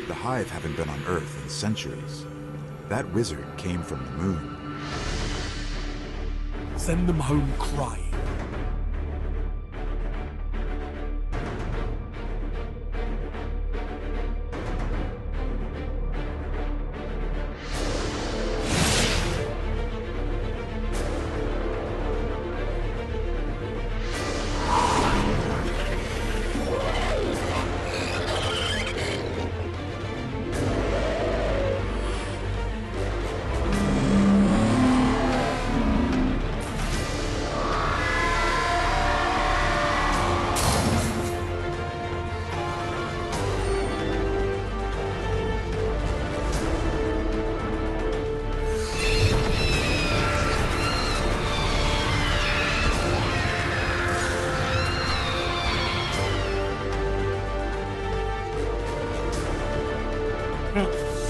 The Hive haven't been on Earth in centuries. That wizard came from the moon. Send them home crying.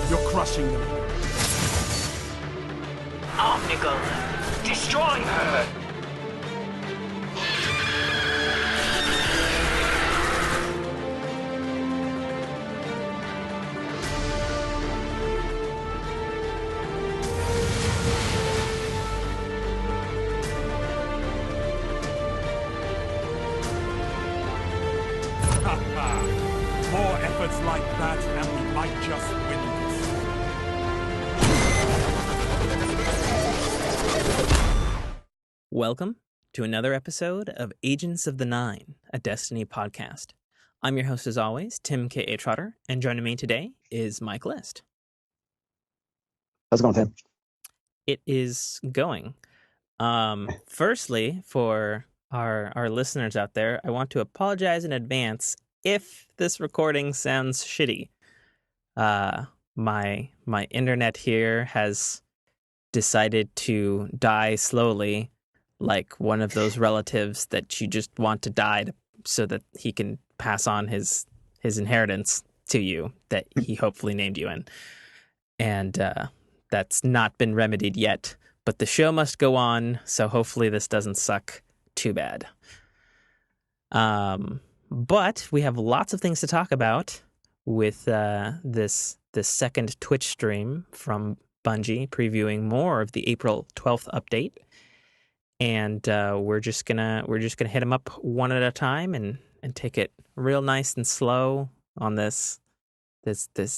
You're crushing them. Omnigul, destroy her! More efforts like that, and we might just win this. Welcome to another episode of Agents of the Nine, a Destiny podcast. I'm your host, as always, Tim K.A. Trotter, and joining me today is Mike List. How's it going, Tim? It is going. Firstly, for our listeners out there, I want to apologize in advance if this recording sounds shitty. My internet here has decided to die slowly, like one of those relatives that you just want to die so that he can pass on his inheritance to you that he hopefully named you in. And that's not been remedied yet, but the show must go on, so hopefully this doesn't suck too bad. But we have lots of things to talk about with this second Twitch stream from Bungie, previewing more of the April 12th update. And we're just gonna hit them up one at a time and take it real nice and slow on this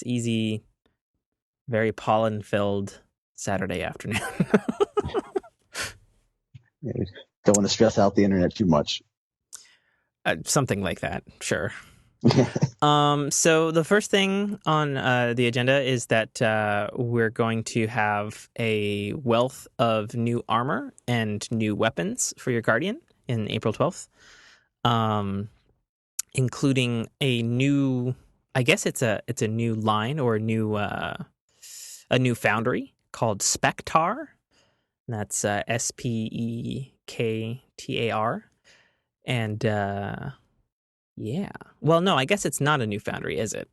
easy, very pollen-filled Saturday afternoon. Don't want to stress out the internet too much. Something like that, sure. So the first thing on the agenda is that we're going to have a wealth of new armor and new weapons for your Guardian in April 12th, including a new, I guess it's a new line or a new foundry called Spectar. That's Spektar. And yeah. Well, no, I guess it's not a new foundry, is it?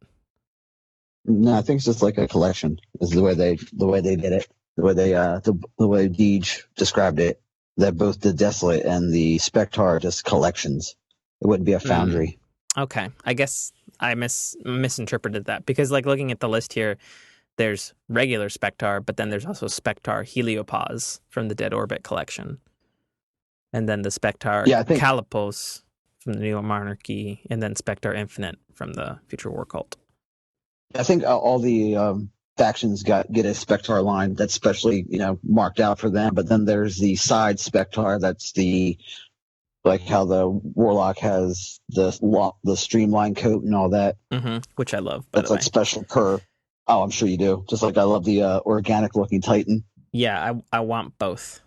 No, I think it's just like a collection. Is the way they did it. The way Deej described it. That both the Desolate and the Spectar are just collections. It wouldn't be a foundry. Okay. I guess I misinterpreted that because, like, looking at the list here, there's regular Spectar, but then there's also Spectar Heliopause from the Dead Orbit collection. And then the Spectar Calipos from the New Monarchy, and then Spectar Infinite from the Future War Cult. I think all the factions get a Spectar line that's specially marked out for them. But then there's the side Spectar that's like how the Warlock has the streamlined coat and all that. Mm-hmm, which I love. That's like special curve. Oh, I'm sure you do. Just like I love the organic looking Titan. Yeah, I want both.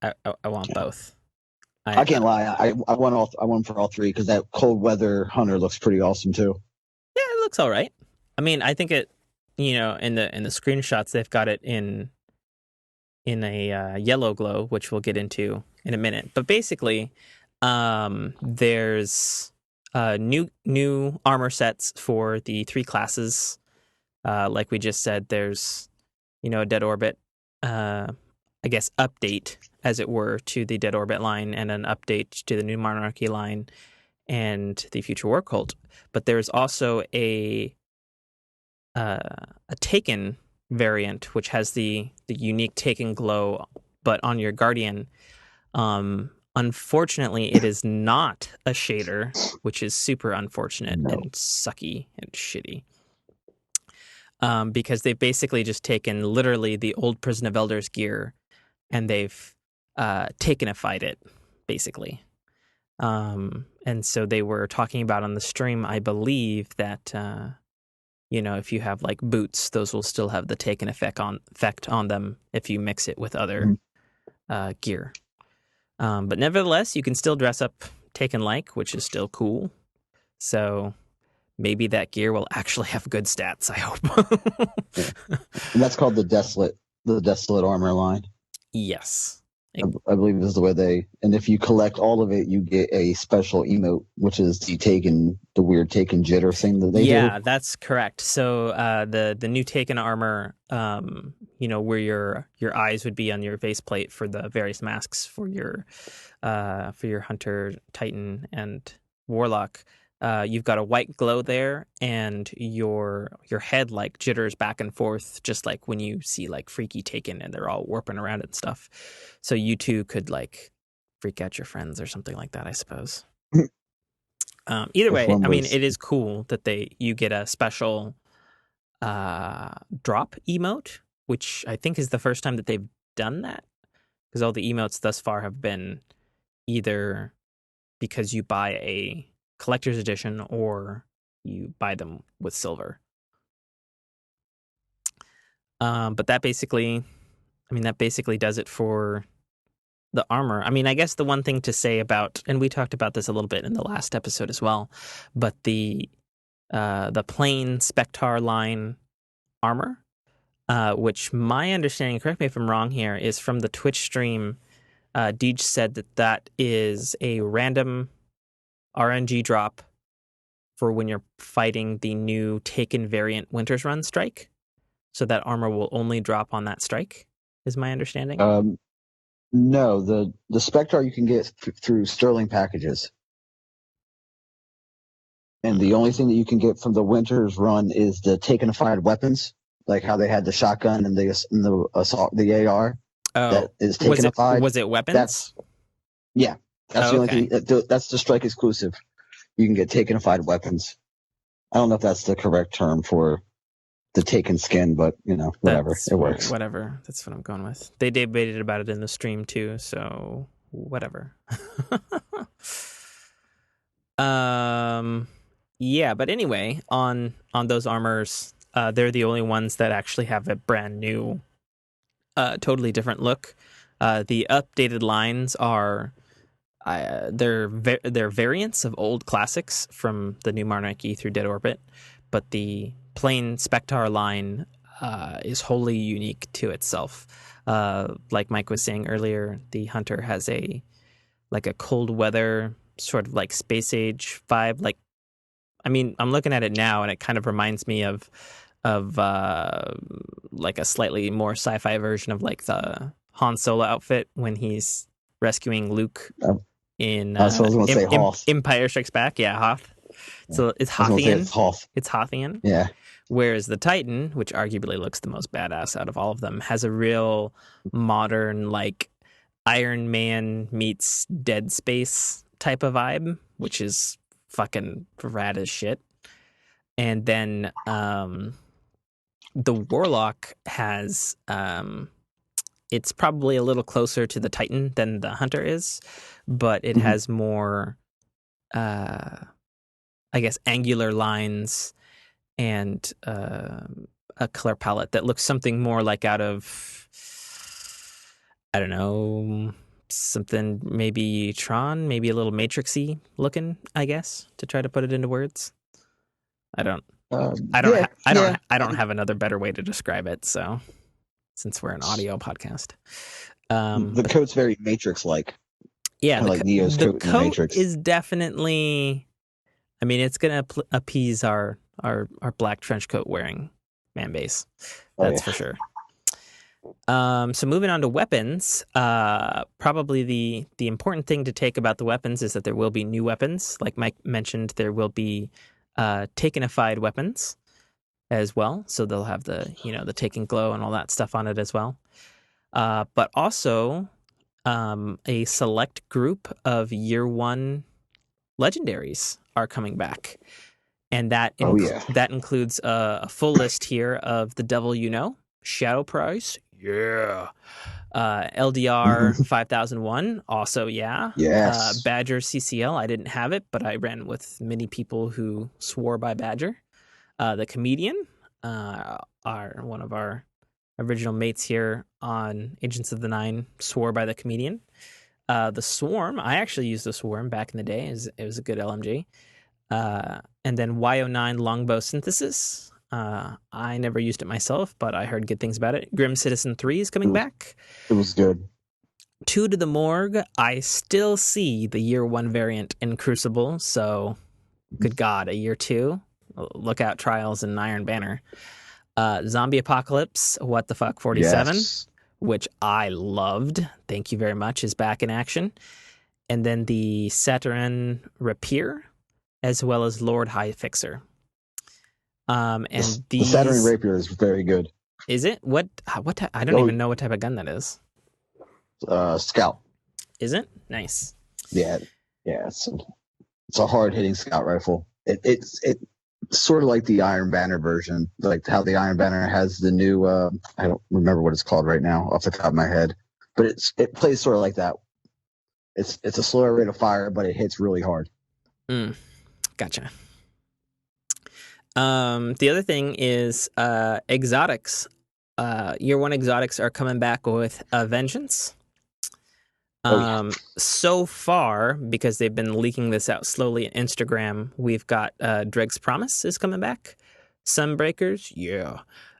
I want both. I can't lie. I want for all three because that cold weather hunter looks pretty awesome too. Yeah, it looks all right. I mean, I think it. In the screenshots, they've got it in a yellow glow, which we'll get into in a minute. But basically, there's new armor sets for the three classes. Like we just said, there's a Dead Orbit, I guess, update, as it were, to the Dead Orbit line, and an update to the New Monarchy line and the Future War Cult. But there's also a a Taken variant, which has the unique Taken glow, but on your Guardian. Unfortunately, it is not a shader, which is super unfortunate and sucky and shitty. Because they've basically just taken literally the old Prison of Elders gear and they've Takenified it, basically. And so they were talking about on the stream, I believe, that if you have like boots, those will still have the Taken effect on them if you mix it with other gear. But nevertheless, you can still dress up Taken-like, which is still cool. So maybe that gear will actually have good stats, I hope. And that's called the Desolate armor line. Yes. I believe is the way and if you collect all of it, you get a special emote, which is the weird Taken jitter thing that they do. Yeah, that's correct. So the new Taken armor, where your eyes would be on your faceplate for the various masks for your Hunter, Titan, and Warlock. You've got a white glow there, and your head like jitters back and forth, just like when you see like freaky Taken and they're all warping around and stuff. So you too could like freak out your friends or something like that, I suppose. Either way, I mean, it is cool that you get a special drop emote, which I think is the first time that they've done that, because all the emotes thus far have been either because you buy a collector's edition or you buy them with silver. But that basically does it for the armor. I mean, I guess the one thing to say about, and we talked about this a little bit in the last episode as well, but the plain Spectar line armor, which my understanding, correct me if I'm wrong here, is from the Twitch stream. Deej said that is a random RNG drop for when you're fighting the new Taken variant Winter's Run strike. So that armor will only drop on that strike, is my understanding. No, the Spectar you can get through Sterling packages. And the only thing that you can get from the Winter's Run is the Takenified weapons, like how they had the shotgun and the assault, the AR. Oh, that is Takenified. Was it weapons? That's the only thing. That's the strike exclusive. You can get Takenified weapons. I don't know if that's the correct term for the Taken skin, but whatever, it works. Whatever, that's what I'm going with. They debated about it in the stream too, so whatever. Yeah, but anyway, on those armors, they're the only ones that actually have a brand new, totally different look. The updated lines are they're variants of old classics from the New Monarchy through Dead Orbit, but the plain Spectar line is wholly unique to itself. Like Mike was saying earlier, the Hunter has a cold weather sort of like space age vibe. Like, I mean, I'm looking at it now and it kind of reminds me of like a slightly more sci-fi version of like the Han Solo outfit when he's rescuing Luke in Empire Strikes Back. Yeah, Hoth. So it's Hothian. It's Hothian. Yeah. Whereas the Titan, which arguably looks the most badass out of all of them, has a real modern, like Iron Man meets Dead Space type of vibe, which is fucking rad as shit. And then the Warlock has it's probably a little closer to the Titan than the Hunter is, but it has more I guess angular lines and a color palette that looks something more like out of, I don't know, something maybe Tron, maybe a little Matrixy looking, I guess, to try to put it into words. I don't have another better way to describe it. So, since we're an audio podcast, the coat's very Matrix-like. Yeah, like Neo's coat in the Matrix is definitely. I mean, it's gonna appease our black trench coat wearing man base. That's for sure. So moving on to weapons, probably the important thing to take about the weapons is that there will be new weapons. Like Mike mentioned, there will be Takenified weapons, as well. So they'll have the the take and glow and all that stuff on it as well. But also a select group of year one legendaries are coming back. And that that includes a full list here of the Devil Shadow Price, LDR 5001, also Yes. Badger CCL, I didn't have it, but I ran with many people who swore by Badger. The Comedian, one of our original mates here on Agents of the Nine, swore by the Comedian. The Swarm, I actually used the Swarm back in the day. It was a good LMG. And then Y09 Longbow Synthesis. I never used it myself, but I heard good things about it. Grim Citizen 3 is coming back. It was good. 2 to the Morgue. I still see the year 1 variant in Crucible, so good God, a year 2. Look out Trials and Iron Banner. Zombie Apocalypse, What the Fuck 47, which I loved. Thank you very much, is back in action. And then the Saturn Rapier, as well as Lord High Fixer. And the Saturn Rapier is very good. Is it? What I don't even know what type of gun that is. Scout. Is it? Nice. Yeah. It's a hard hitting scout rifle. It's sort of like the Iron Banner version, like how the Iron Banner has the new. I don't remember what it's called right now off the top of my head, but it plays sort of like that. It's a slower rate of fire, but it hits really hard. Gotcha. The other thing is exotics. Year 1 exotics are coming back with a vengeance. So far, because they've been leaking this out slowly on Instagram, we've got Dreg's Promise is coming back. Sunbreakers,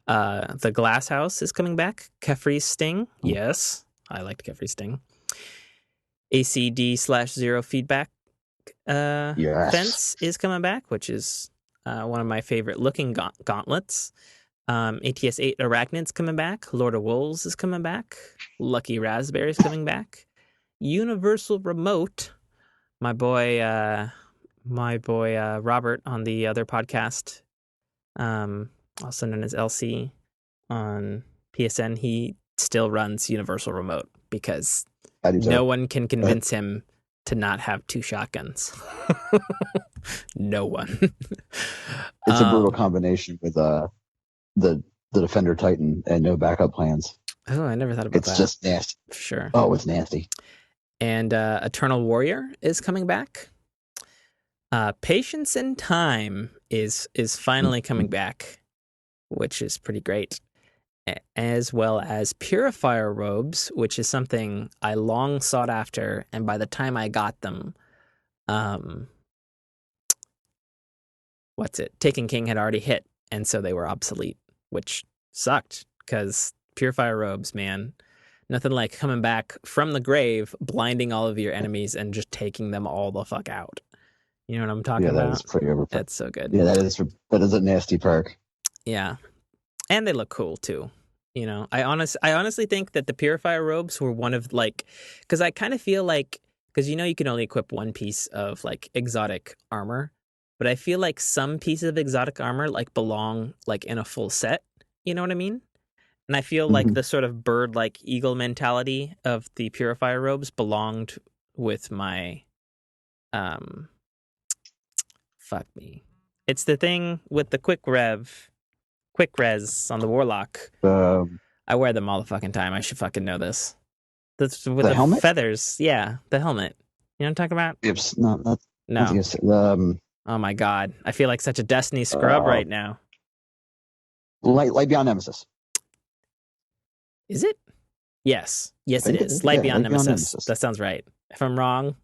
the Glass House is coming back. Kefri's Sting, yes. I liked Kefri's Sting. ACD/0 feedback fence is coming back, which is one of my favorite looking gauntlets. ATS-8 Arachnid's coming back. Lord of Wolves is coming back. Lucky Raspberry's coming back. Universal Remote, my boy Robert on the other podcast, also known as LC on PSN, he still runs Universal Remote because no one can convince him to not have 2 shotguns. No one. It's a brutal combination with the Defender Titan and no backup plans. Oh, I never thought about that. It's just nasty. Sure. Oh, it's nasty. And Eternal Warrior is coming back. Patience and Time is finally coming back, which is pretty great. As well as Purifier Robes, which is something I long sought after, and by the time I got them, Taken King had already hit, and so they were obsolete, which sucked, because Purifier Robes, man, nothing like coming back from the grave, blinding all of your enemies, and just taking them all the fuck out. You know what I'm talking about? Yeah, that is pretty overpowered. That's so good. Yeah, that is a nasty perk. Yeah. And they look cool too. You know, I honestly think that the Purifier Robes were one of because I kind of feel like, because you can only equip one piece of exotic armor, but I feel like some pieces of exotic armor belong in a full set. You know what I mean? And I feel like the sort of bird eagle mentality of the Purifier Robes belonged with my fuck me. It's the thing with the quick res on the Warlock. I wear them all the fucking time. I should fucking know this. With the helmet? Feathers. Yeah, the helmet. You know what I'm talking about? It's No. Oh my god. I feel like such a Destiny scrub right now. Light Beyond Nemesis. Is it? Yes. Yes, it is. Light Beyond Nemesis. That sounds right. If I'm wrong,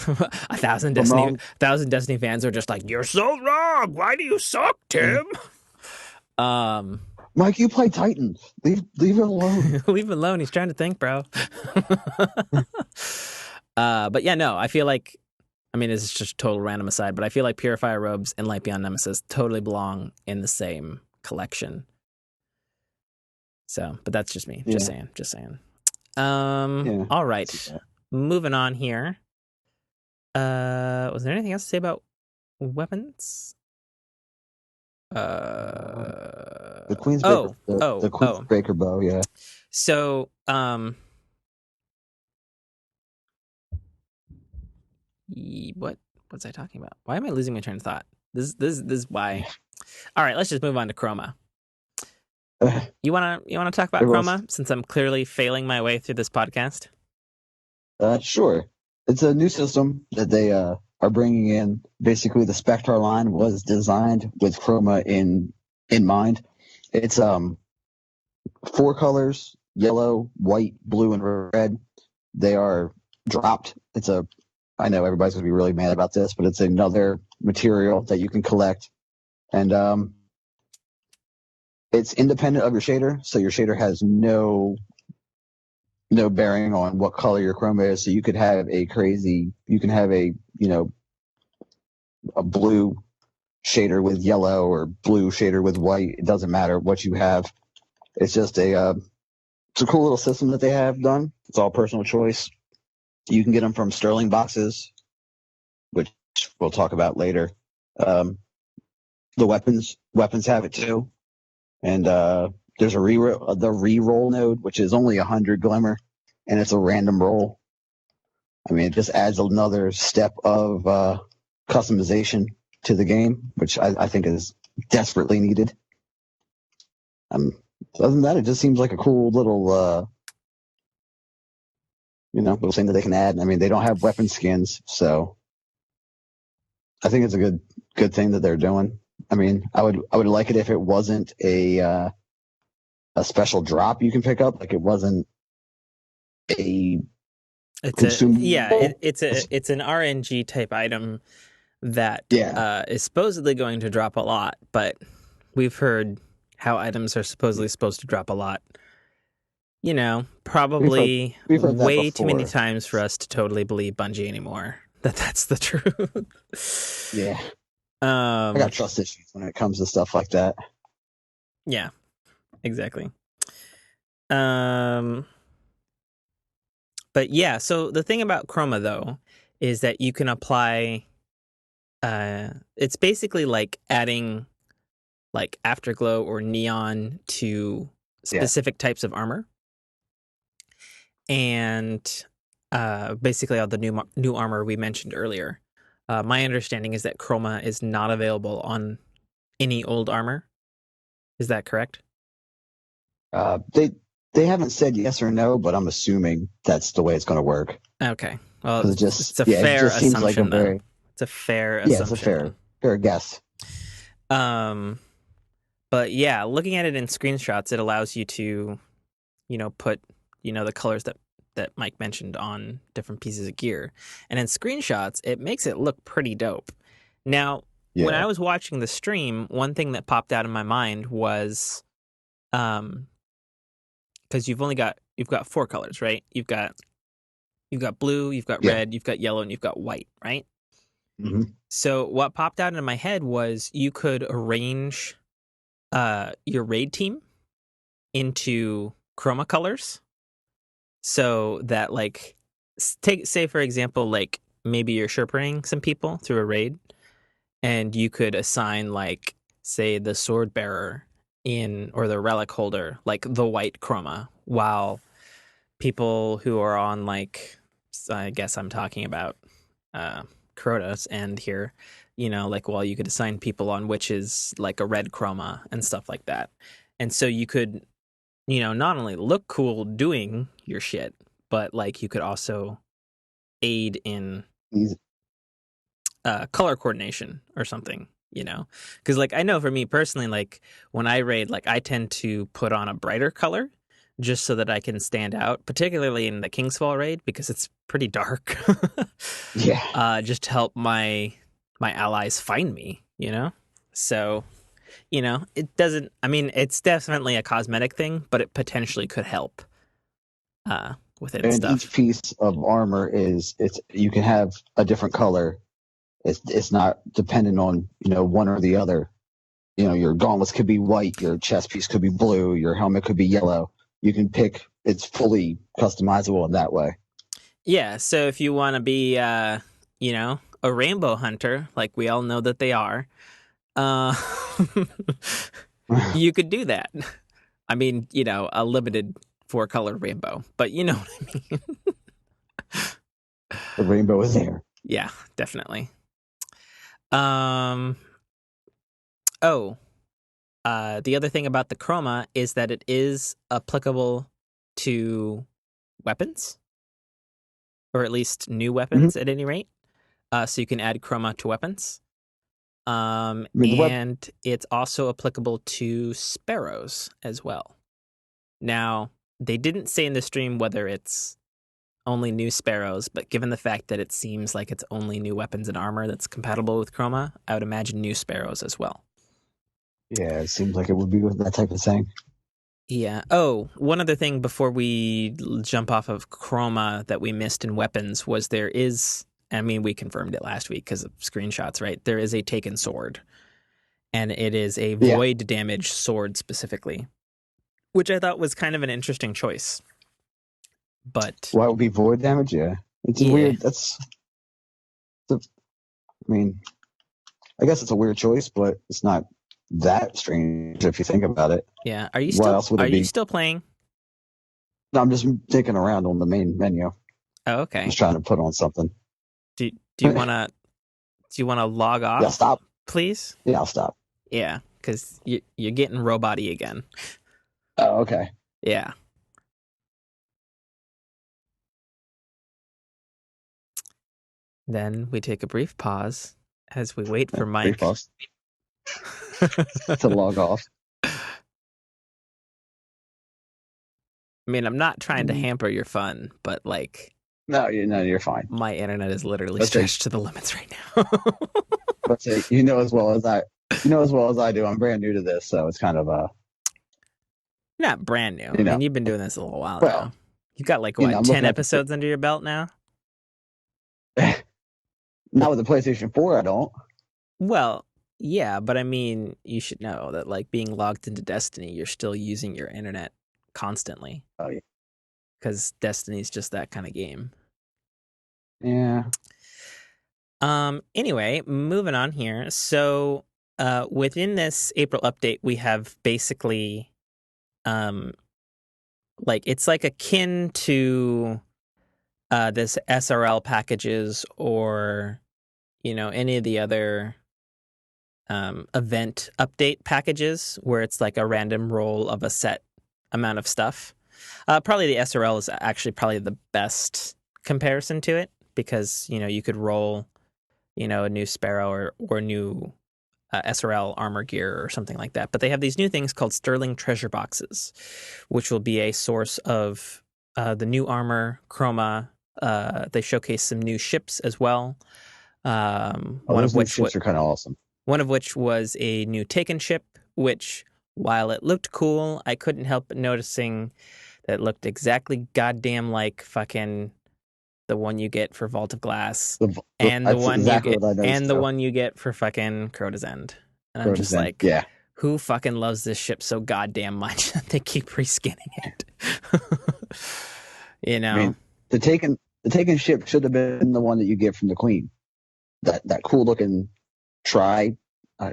1,000 Destiny fans are just like, "You're so wrong. Why do you suck, Tim?" Mike, you play Titan. Leave it alone. Leave him alone. He's trying to think, bro. But yeah, no, I feel like, it's just a total random aside, but I feel like Purifier Robes and Light Beyond Nemesis totally belong in the same collection. So, but that's just me. Just saying. All right. Moving on here. Was there anything else to say about weapons? The Queen's oh, Breaker, oh, the Queen's oh. Breaker bow, yeah. So, what was I talking about? Why am I losing my train of thought? This is why. All right, let's just move on to Chroma. You wanna talk about Chroma since I'm clearly failing my way through this podcast? Sure. It's a new system that they are bringing in. Basically, the Spectar line was designed with Chroma in mind. It's 4 colors: yellow, white, blue, and red. They are dropped. I know everybody's gonna be really mad about this, but it's another material that you can collect, and it's independent of your shader, so your shader has no bearing on what color your chroma is. So you could have a a blue shader with yellow or blue shader with white. It doesn't matter what you have. It's just it's a cool little system that they have done. It's all personal choice. You can get them from Sterling boxes, which we'll talk about later. The weapons have it too, and there's the re-roll node, which is only 100 glimmer, and it's a random roll. I mean, it just adds another step of customization to the game, which I think is desperately needed. Other than that, it just seems like a cool little little thing that they can add. I mean, they don't have weapon skins, so I think it's a good thing that they're doing. I mean, I would like it if it wasn't a special drop you can pick up, like it wasn't a consumable. It's an RNG type item that Yeah. is supposedly going to drop a lot, but we've heard how items are supposedly supposed to drop a lot. Probably we've heard that way too many before. times for us to totally believe Bungie anymore. That's the truth. Yeah. I got trust issues when it comes to stuff like that. Yeah, exactly. But yeah, so the thing about Chroma though is that you can apply. It's basically like adding like afterglow or neon to specific types of armor, and basically all the new armor we mentioned earlier. My understanding is that Chroma is not available on any old armor. Is that correct? They haven't said yes or no, but I'm assuming that's the way it's going to work. Okay. Well, It just it's a fair assumption. Seems like it's a fair assumption. It's a fair guess. But yeah, looking at it in screenshots, it allows you to, put, the colors that Mike mentioned on different pieces of gear. And in screenshots, it makes it look pretty dope. Now, when I was watching the stream, one thing that popped out in my mind was, because you've got 4 colors, right? You've got blue, you've got red, you've got yellow, and you've got white, right? Mm-hmm. So what popped out in my head was you could arrange your raid team into chroma colors, so that like say for example, like maybe you're sherpering some people through a raid, and you could assign like say the sword bearer or the relic holder like the white chroma, while people who are on like, I guess I'm talking about Krotos and here, like, well, you could assign people on which is like a red chroma and stuff like that. And so you could, not only look cool doing your shit, but like you could also aid in color coordination or something, because like I know for me personally, like when I raid, like I tend to put on a brighter color just so that I can stand out, particularly in the Kingsfall raid because it's pretty dark. Just to help my allies find me, So, it doesn't. I mean, it's definitely a cosmetic thing, but it potentially could help within and stuff. Each piece of armor you can have a different color. It's not dependent on one or the other. Your gauntlets could be white, your chest piece could be blue, your helmet could be yellow. You can pick. It's fully customizable in that way. Yeah. So if you want to be, a rainbow hunter, like we all know that they are, You could do that. I mean, a limited 4-color rainbow, but you know what I mean. The rainbow is there. Yeah, definitely. The other thing about the Chroma is that it is applicable to weapons, or at least new weapons at any rate. So you can add Chroma to weapons. And it's also applicable to sparrows as well. Now, they didn't say in the stream whether it's only new sparrows, but given the fact that it seems like it's only new weapons and armor that's compatible with Chroma, I would imagine new sparrows as well. Yeah, it seems like it would be with that type of thing. Yeah. Oh, one other thing before we jump off of Chroma that we missed in weapons was we confirmed it last week because of screenshots, right? There is a taken sword, and it is a void damage sword specifically, which I thought was kind of an interesting choice. But why would be void damage? Yeah, it's weird. I guess it's a weird choice, but it's not that strange if you think about it. Yeah. Are you still playing? No, I'm just taking around on the main menu. Oh, okay. I'm just trying to put on something. Do you want to log off? Yeah, stop. Please? Yeah, I'll stop. Yeah, because you're getting robot-y again. Oh, okay. Yeah. Then we take a brief pause as we wait for Mike to log off. I mean, I'm not trying to hamper your fun, but No, you're fine. My internet is literally stretched to the limits right now. But you know as well as I do. I'm brand new to this, so it's kind of not brand new. I mean, you've been doing this a little while now. You've got 10 episodes under your belt now. Not with the PlayStation 4, I don't. Well, yeah, but I mean, you should know that being logged into Destiny, you're still using your internet constantly. Oh yeah. Because Destiny's just that kind of game. Yeah. Anyway, moving on here. So, within this April update, we have basically, it's akin to this SRL packages or, any of the other event update packages where it's a random roll of a set amount of stuff. Probably the SRL is actually probably the best comparison to it because, you could roll, a new Sparrow or new SRL armor gear or something like that. But they have these new things called Sterling Treasure Boxes, which will be a source of the new armor, Chroma. They showcase some new ships as well. One of which ships are kind of awesome. One of which was a new Taken ship, which, while it looked cool, I couldn't help but noticing that it looked exactly goddamn like fucking the one you get for Vault of Glass, and the one you get for fucking Crota's End. And I'm just yeah, who fucking loves this ship so goddamn much that they keep reskinning it? I mean, the Taken ship should have been the one that you get from the Queen. That cool looking I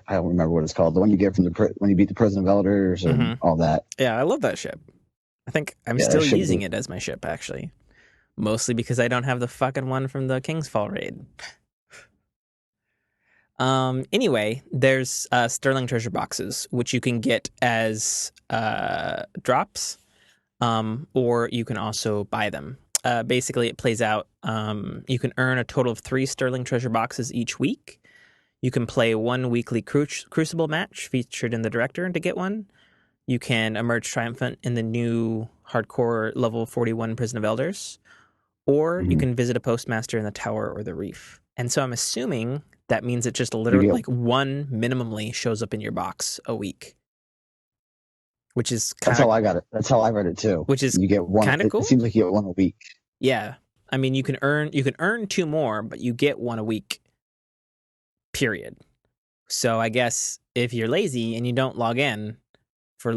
don't remember what it's called. The one you get from when you beat the President of Elders and all that. Yeah, I love that ship. I think I'm still using it as my ship, actually. Mostly because I don't have the fucking one from the King's Fall raid. Anyway, there's Sterling Treasure Boxes, which you can get as drops, or you can also buy them. Basically, it plays out. You can earn a total of 3 Sterling Treasure Boxes each week. You can play 1 weekly Crucible match featured in the Director to get one. You can emerge triumphant in the new hardcore level 41 Prison of Elders. Or you can visit a postmaster in the Tower or the Reef. And so I'm assuming that means it just literally one minimally shows up in your box a week. Which is that's how I got it. That's how I read it too. Which is you get one. Kind of cool. It seems like you get one a week. Yeah, I mean you can earn 2 more, but you get 1 a week. Period. So I guess if you're lazy and you don't log in for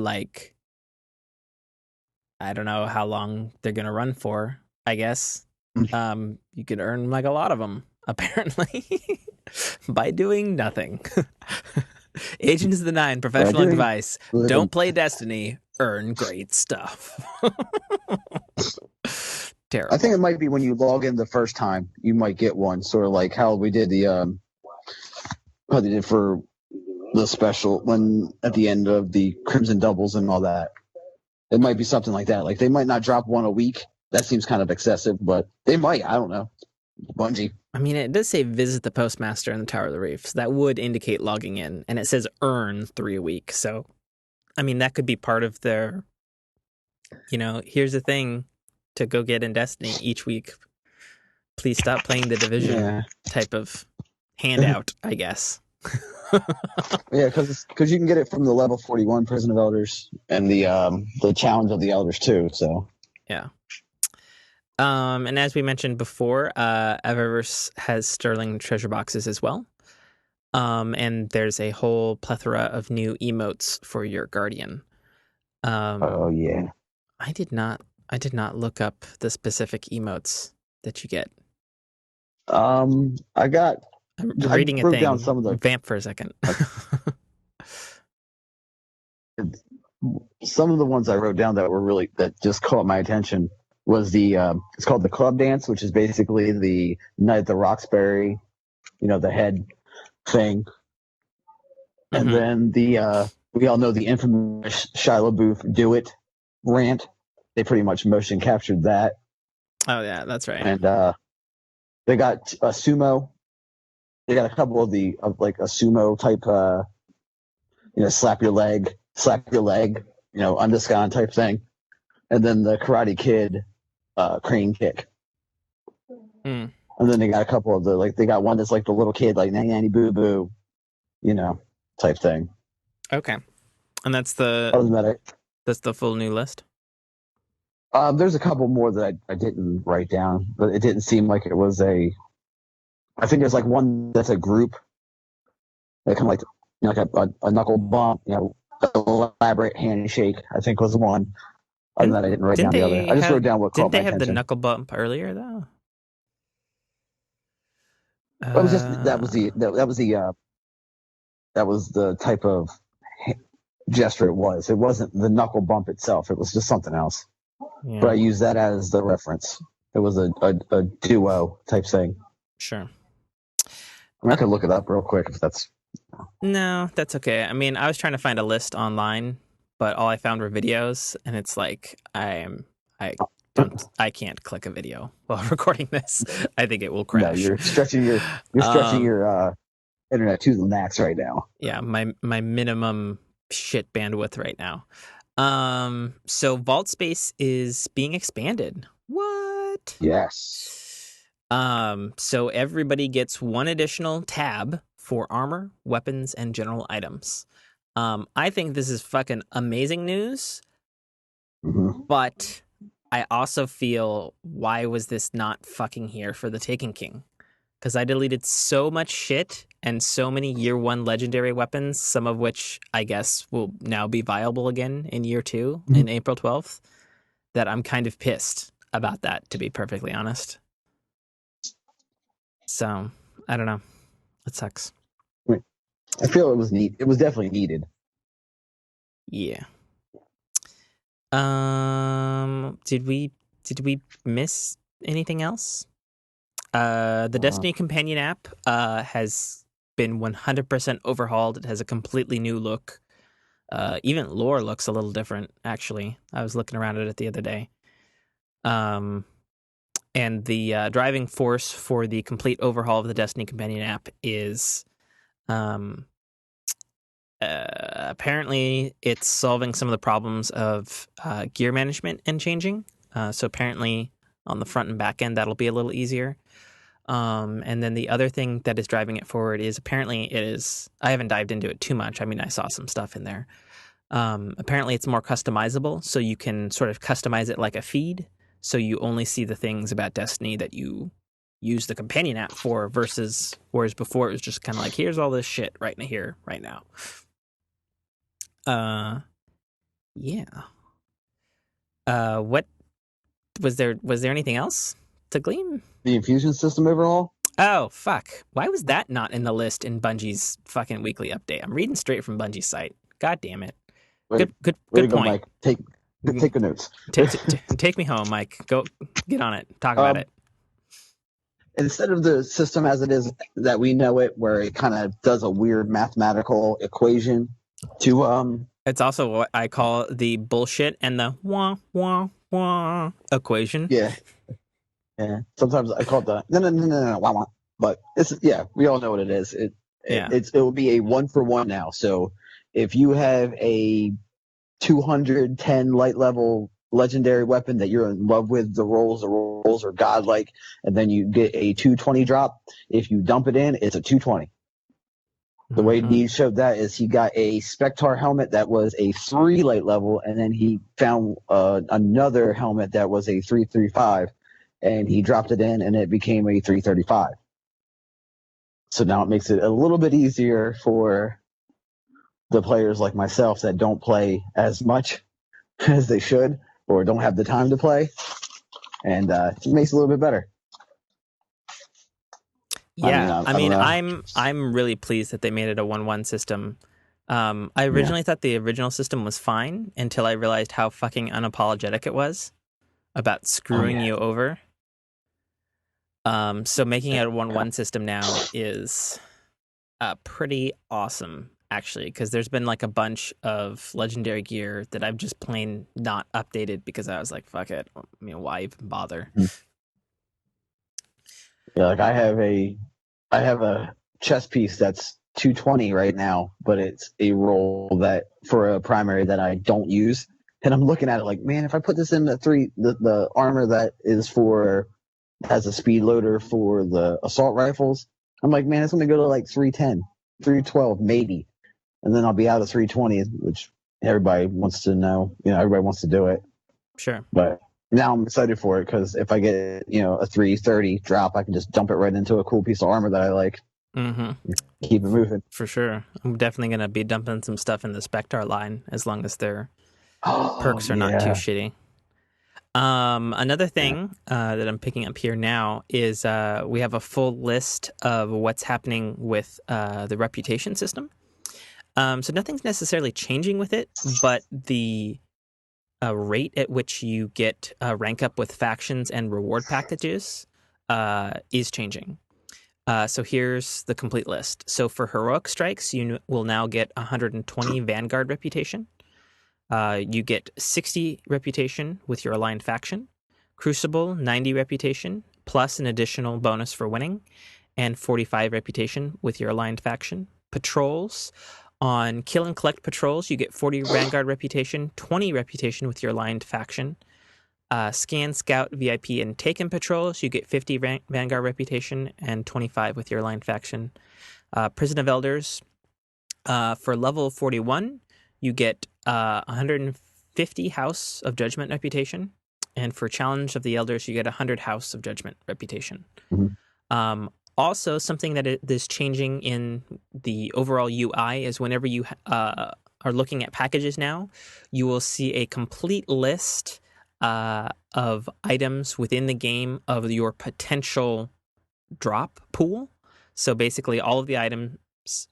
I don't know how long they're gonna run for. I guess you could earn a lot of them apparently by doing nothing. Agents of the Nine, professional agree. advice. Don't play Destiny, earn great stuff. Terrible. I think it might be when you log in the first time, you might get one, sort of like how we did how they did for the special when at the end of the Crimson Doubles and all that. It might be something like that. Like they might not drop one a week. That seems kind of excessive, but they might. I don't know. Bungie. I mean, it does say visit the postmaster in the Tower of the Reef. So that would indicate logging in. And it says earn 3 a week. So, I mean, that could be part of their, here's the thing to go get in Destiny each week. Please stop playing the Division type of handout, I guess. Yeah, because you can get it from the level 41 Prison of Elders and the Challenge of the Elders too. So yeah. And as we mentioned before, Eververse has Sterling treasure boxes as well. And there's a whole plethora of new emotes for your Guardian. oh yeah. I did not look up the specific emotes that you get. I'm reading a wrote thing. down some of the Vamp for a second. Some of the ones I wrote down that just caught my attention was it's called the Club Dance, which is basically the Night at the Roxbury, the head thing. And then we all know the infamous Shia LaBeouf "Do It" rant. They pretty much motion captured that. Oh yeah, that's right. And they got a sumo. They got a couple of like a sumo type, slap your leg, undiscon type thing. And then the Karate Kid crane kick. And then they got a couple of they got one that's like the little kid, like nanny nanny boo boo, type thing. Okay. And that's That's the full new list? There's a couple more that I didn't write down, but it didn't seem like it was I think there's like one that's a group, like kind of like a knuckle bump, elaborate handshake. I think was one. Other than that, I didn't write down the other. I just wrote down what caught my attention. Didn't they have the knuckle bump earlier though? It was just that was the type of gesture it was. It wasn't the knuckle bump itself. It was just something else. Yeah. But I used that as the reference. It was a duo type thing. Sure. I could look it up real quick if that's... No, that's okay. I mean, I was trying to find a list online, but all I found were videos, and it's like I can't click a video while recording this. I think it will crash. No, you're stretching your internet to the max right now. Yeah, my minimum shit bandwidth right now. So Vault Space is being expanded. What? Yes. So everybody gets one additional tab for armor, weapons, and general items. I think this is fucking amazing news, but I also feel, why was this not fucking here for the Taken King? Because I deleted so much shit and so many year 1 legendary weapons, some of which I guess will now be viable again in year 2 in April 12th, that I'm kind of pissed about that, to be perfectly honest. So, I don't know. It sucks. I feel it was neat. It was definitely needed. Yeah. Did we miss anything else? The Destiny Companion app has been 100% overhauled. It has a completely new look. Even lore looks a little different, actually. I was looking around at it the other day. And the driving force for the complete overhaul of the Destiny Companion app is apparently it's solving some of the problems of gear management and changing. So apparently on the front and back end, that'll be a little easier. And then the other thing that is driving it forward is apparently I haven't dived into it too much. I mean, I saw some stuff in there. Apparently it's more customizable, so you can sort of customize it like a feed. So you only see the things about Destiny that you use the companion app for, whereas before it was just kind of like, here's all this shit right in here, right now. Yeah. What was there anything else to glean? The infusion system overall? Oh, fuck. Why was that not in the list in Bungie's fucking weekly update? I'm reading straight from Bungie's site. God damn it. Way Good to go, point. Mike. Take the notes. Take me home, Mike. Go get on it. Talk about it. Instead of the system as it is that we know it, where it kind of does a weird mathematical equation to It's also what I call the bullshit and the wah wah wah equation. yeah. Sometimes I call it the no, wah, wah. But it's we all know what it is. It will be a 1-for-1 now. So if you have a 210 light level legendary weapon that you're in love with, the rolls are godlike, and then you get a 220 drop. If you dump it in, it's a 220. The way he showed that is he got a Spectar helmet that was a 3 light level, and then he found another helmet that was a 335, and he dropped it in, and it became a 335. So now it makes it a little bit easier for the players like myself that don't play as much as they should or don't have the time to play, and it makes it a little bit better. Yeah, I'm really pleased that they made it a 1-1 system. I originally thought the original system was fine until I realized how fucking unapologetic it was about screwing you over. So making it a 1-1 system now is pretty awesome, actually, because there's been like a bunch of legendary gear that I've just plain not updated because I was like, fuck it. I mean, why even bother? Yeah, like I have a chess piece that's 220 right now, but it's a roll that for a primary that I don't use. And I'm looking at it like, man, if I put this in the armor that is has a speed loader for the assault rifles, I'm like, man, it's going to go to like 310, 312, maybe. And then I'll be out of 320, which everybody wants to know. Everybody wants to do it. Sure. But now I'm excited for it because if I get, a 330 drop, I can just dump it right into a cool piece of armor that I like. Mm-hmm. Keep it moving. For sure. I'm definitely going to be dumping some stuff in the Spectar line as long as their perks are not too shitty. Another thing that I'm picking up here now is we have a full list of what's happening with the reputation system. So nothing's necessarily changing with it, but the rate at which you get rank up with factions and reward packages is changing. So here's the complete list. So for heroic strikes, you will now get 120 Vanguard reputation. You get 60 reputation with your aligned faction. Crucible, 90 reputation, plus an additional bonus for winning, and 45 reputation with your aligned faction. Patrols, on kill and collect patrols, you get 40 Vanguard reputation, 20 reputation with your aligned faction. Scan, scout, VIP, and taken patrols, you get 50 Vanguard reputation and 25 with your aligned faction. Prison of Elders, for level 41, you get 150 House of Judgment reputation, and for Challenge of the Elders, you get 100 House of Judgment reputation. Mm-hmm. Also, something that is changing in the overall UI is whenever you are looking at packages now, you will see a complete list of items within the game of your potential drop pool. So basically, all of the items,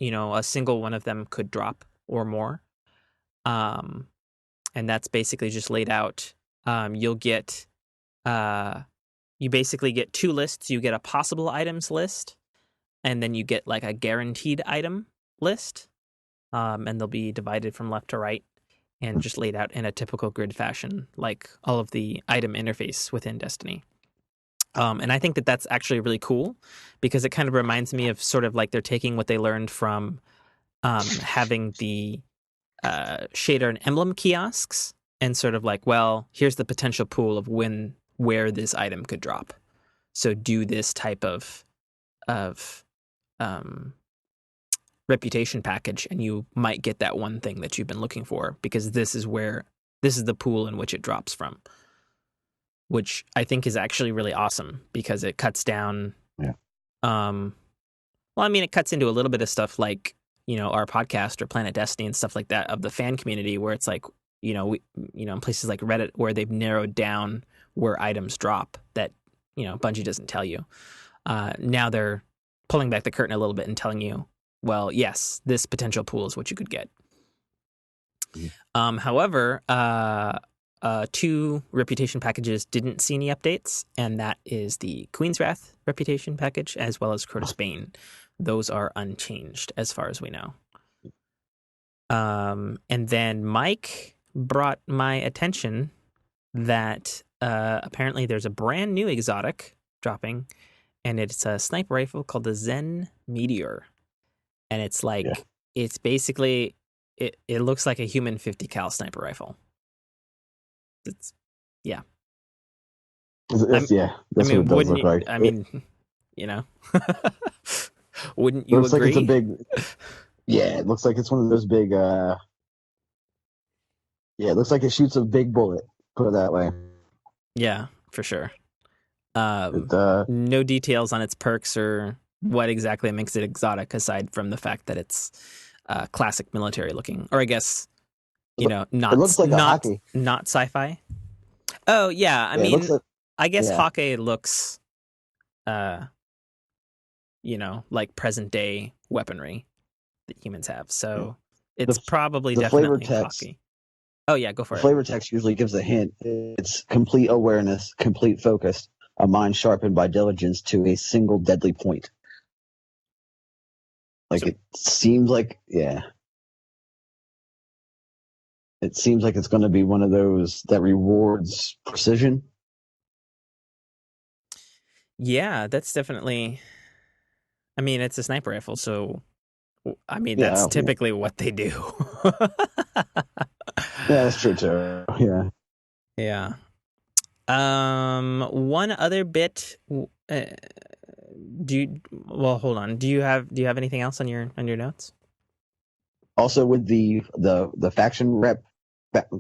a single one of them could drop or more. And that's basically just laid out. You'll get... You basically get 2 lists. You get a possible items list, and then you get like a guaranteed item list. And they'll be divided from left to right and just laid out in a typical grid fashion, like all of the item interface within Destiny. And I think that that's actually really cool because it kind of reminds me of sort of like they're taking what they learned from having the shader and emblem kiosks and sort of like, well, here's the potential pool of where this item could drop. So do this type of reputation package, and you might get that one thing that you've been looking for because this is the pool in which it drops from, which I think is actually really awesome because it cuts down. Yeah. Well, I mean, it cuts into a little bit of stuff like, our podcast or Planet Destiny and stuff like that of the fan community where it's like, in places like Reddit where they've narrowed down where items drop that, Bungie doesn't tell you. Now they're pulling back the curtain a little bit and telling you, well, yes, this potential pool is what you could get. However, 2 reputation packages didn't see any updates, and that is the Queen's Wrath reputation package as well as Crota's Bane. Those are unchanged as far as we know. And then Mike brought my attention that apparently there's a brand new exotic dropping, and it's a sniper rifle called the Zen Meteor. And it's like, it's basically, it looks like a human 50 cal sniper rifle. It's, yeah. That's what it does look like. I mean, you know, wouldn't you looks agree? Like it's a big, it looks like it's one of those big, it looks like it shoots a big bullet, put it that way. Yeah, for sure. No details on its perks or what exactly makes it exotic, aside from the fact that it's classic military looking, or I guess, you know, not, it looks like not, a hockey. Not sci-fi. Oh yeah, I mean, like, I guess hockey looks, you know, like present day weaponry that humans have. So it's probably definitely hockey. Oh yeah, go for it. Flavor text usually gives a hint. It's complete awareness, complete focus, a mind sharpened by diligence to a single deadly point. Like, it seems like, it seems like it's going to be one of those that rewards precision. Yeah, that's definitely, I mean, it's a sniper rifle, so I mean, that's typically what they do. Yeah, that's true too. Yeah. Yeah. One other bit. Hold on. Do you have anything else on your notes? Also, with the faction rep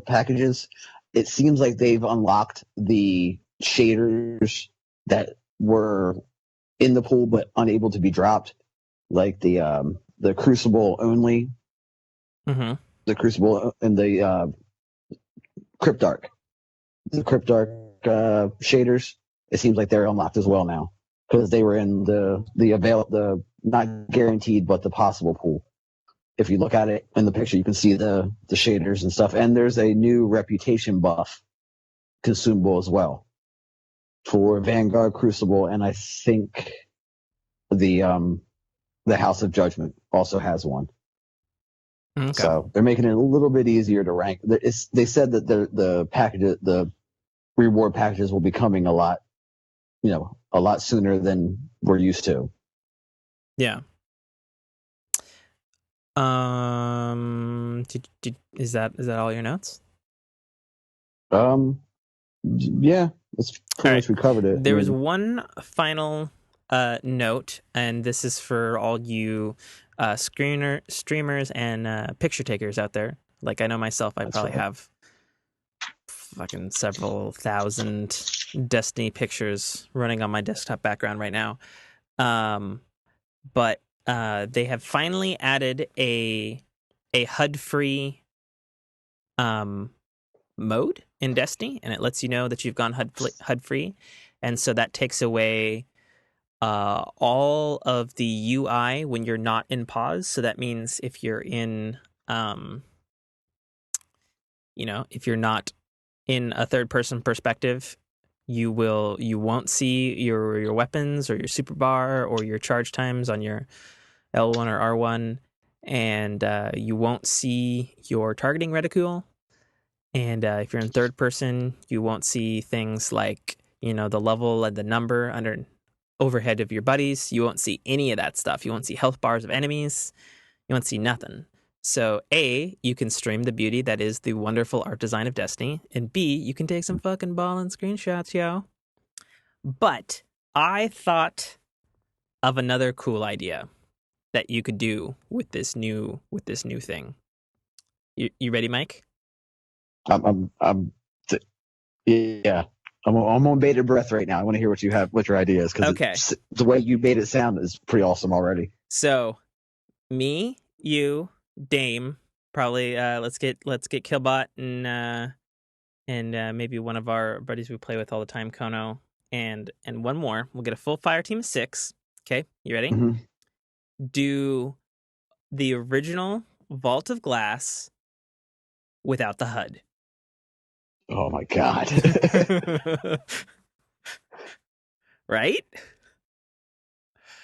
packages, it seems like they've unlocked the shaders that were in the pool but unable to be dropped, like the Crucible only, the Crucible and the Cryptarch. The Cryptarch shaders, it seems like they're unlocked as well now, because they were in the not guaranteed but the possible pool. If you look at it in the picture, you can see the shaders and stuff. And there's a new reputation buff consumable as well for Vanguard, Crucible, and I think the House of Judgment also has one. Okay. So they're making it a little bit easier to rank. They said that the reward packages will be coming a lot sooner than we're used to. Yeah. Is that all your notes? Yeah, that's pretty much we covered it. There was one final note, and this is for all you streamers and picture takers out there. Like, I know myself, I probably have fucking several thousand Destiny pictures running on my desktop background right now. But they have finally added a HUD-free mode in Destiny, and it lets you know that you've gone HUD-free, and so that takes away all of the UI when you're not in pause. So that means if you're in, if you're not in a third-person perspective, you won't see your weapons or your super bar or your charge times on your L1 or R1, and you won't see your targeting reticule. And if you're in third person, you won't see things like, the level and the number under overhead of your buddies. You won't see any of that stuff. You won't see health bars of enemies. You won't see nothing. So A, you can stream the beauty that is the wonderful art design of Destiny, and B, you can take some fucking ballin' screenshots, yo. But I thought of another cool idea that you could do with this new thing. You ready, Mike? I'm on bated breath right now. I want to hear what your idea is, because the way you made it sound is pretty awesome already. So, me, you, Dame, probably let's get Killbot and maybe one of our buddies we play with all the time, Kono, and one more. We'll get a full fire team of 6. Okay, you ready? Mhm. Do the original Vault of Glass without the HUD. Oh my god. Right?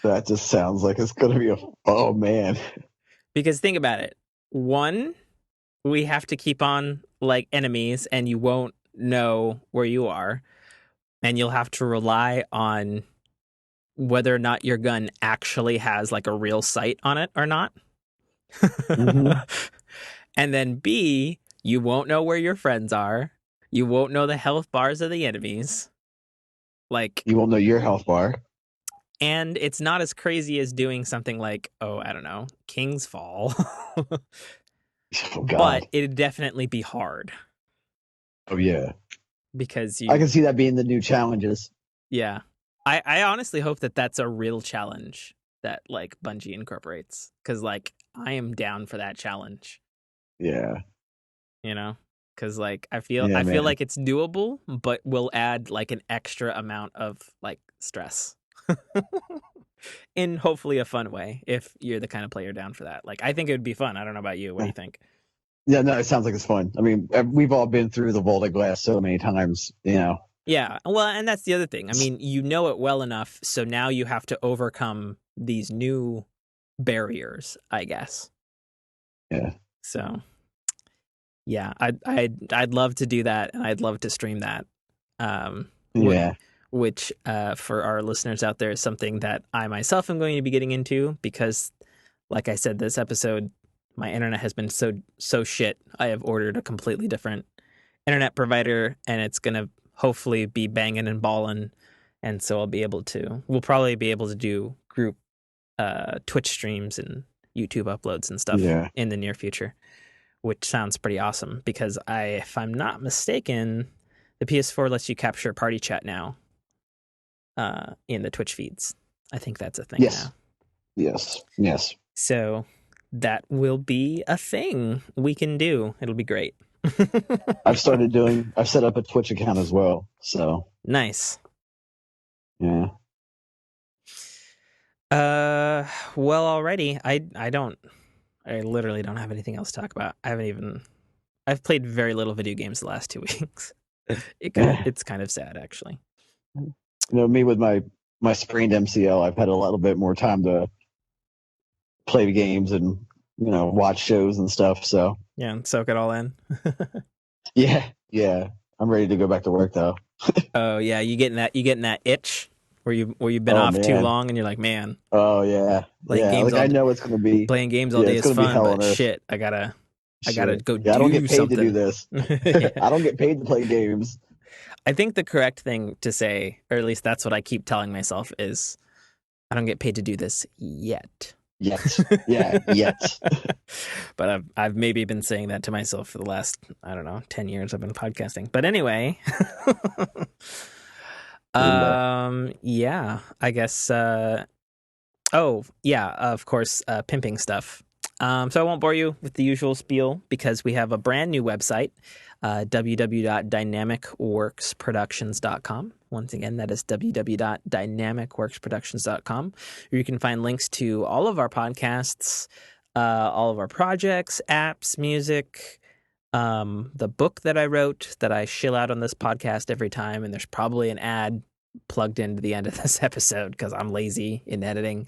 That just sounds like it's gonna be oh man. Because think about it. One, we have to keep on like enemies and you won't know where you are. And you'll have to rely on whether or not your gun actually has like a real sight on it or not. Mhm. And then B, you won't know where your friends are. You won't know the health bars of the enemies. Like, You won't know your health bar. and it's not as crazy as doing something like, oh, I don't know, King's Fall. Oh god. But it'd definitely be hard Oh yeah. because I can see that being the new challenges. yeah. I honestly hope that that's a real challenge that like Bungie incorporates because like I am down for that challenge, Yeah. you know, because like I Yeah, feel man. like it's doable, but will add like an extra amount of like stress in hopefully a fun way if you're the kind of player down for that. Like I think it would be fun. I don't know about you. What do you think? Yeah, no, it sounds like it's fun. I mean, we've all been through the Vault of Glass so many times, you know. Yeah, well, and that's the other thing. I mean, you know it well enough, so now you have to overcome these new barriers, I guess. Yeah. So, yeah, I'd love to do that, and I'd love to stream that. Yeah. Which for our listeners out there is something that I myself am going to be getting into because, like I said, this episode, my internet has been so shit. I have ordered a completely different internet provider, and it's gonna hopefully be banging and balling, and so we'll probably be able to do group Twitch streams and YouTube uploads and stuff Yeah. in the near future, which sounds pretty awesome because if I'm not mistaken, the PS4 lets you capture party chat now in the Twitch feeds. I think that's a thing Yes. now. Yes. So that will be a thing we can do. It'll be great. I've set up a Twitch account as well. So Nice. yeah. Well, already I literally don't have anything else to talk about. I've played very little video games the last 2 weeks. It's kind of sad actually. You know, me with my sprained MCL, I've had a little bit more time to play games and, you know, watch shows and stuff. So Yeah, and soak it all in. yeah. I'm ready to go back to work though. Oh yeah, you getting that itch where you've been Oh, off too man. long and you're like, man, Oh yeah. Playing games Like all I know it's gonna be playing games all Yeah, day it's is gonna be fun, hell but on earth. shit, I gotta Shit. go Yeah, I don't do get paid something. to do this. Yeah. I don't get paid to play games. I think the correct thing to say, or at least that's what I keep telling myself, is I don't get paid to do this yet. Yet. Yeah, yet. But I've maybe been saying that to myself for the last, I don't know, 10 years I've been podcasting. But anyway, yeah, I guess. Oh yeah, of course, pimping stuff. So I won't bore you with the usual spiel because we have a brand new website, www.dynamicworksproductions.com. Once again, that is www.dynamicworksproductions.com, where you can find links to all of our podcasts, all of our projects, apps, music, the book that I wrote that I shill out on this podcast every time, and there's probably an ad plugged into the end of this episode because I'm lazy in editing.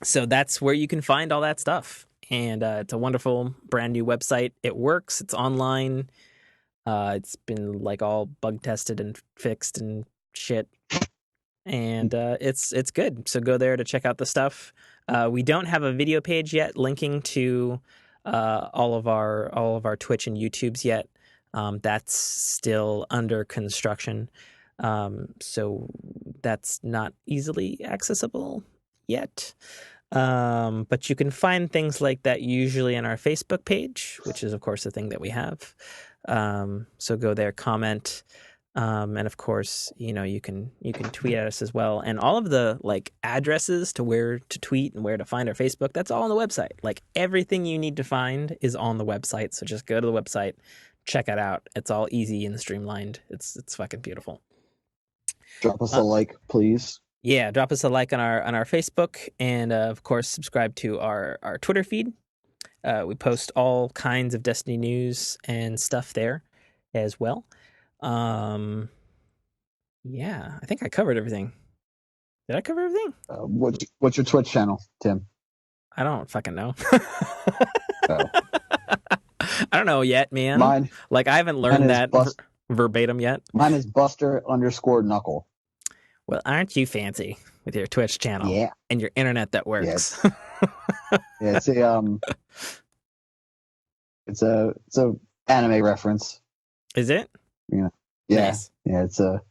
So that's where you can find all that stuff. And it's a wonderful brand new website. It works. It's online. It's been like all bug tested and fixed and shit. And it's good. So go there to check out the stuff. We don't have a video page yet linking to all of our Twitch and YouTubes yet. That's still under construction. So that's not easily accessible yet. But you can find things like that usually on our Facebook page, which is of course the thing that we have. So go there, comment. And of course, you know, you can tweet at us as well. And all of the like addresses to where to tweet and where to find our Facebook, that's all on the website. Like everything you need to find is on the website. So just go to the website, check it out. It's all easy and streamlined. It's fucking beautiful. Drop us a like, please. Yeah, drop us a like on our Facebook, and of course subscribe to our Twitter feed. We post all kinds of Destiny news and stuff there as well. Yeah, I think I covered everything. Did I cover everything? What's your Twitch channel, Tim? I don't fucking know. Oh. I don't know yet, man. Mine I haven't learned that verbatim yet. Mine is Buster_Knuckle. Well, aren't you fancy with your Twitch channel? Yeah. And your internet that works. Yeah, it's a anime reference. Is it? Yeah. Nice. Yeah, it's a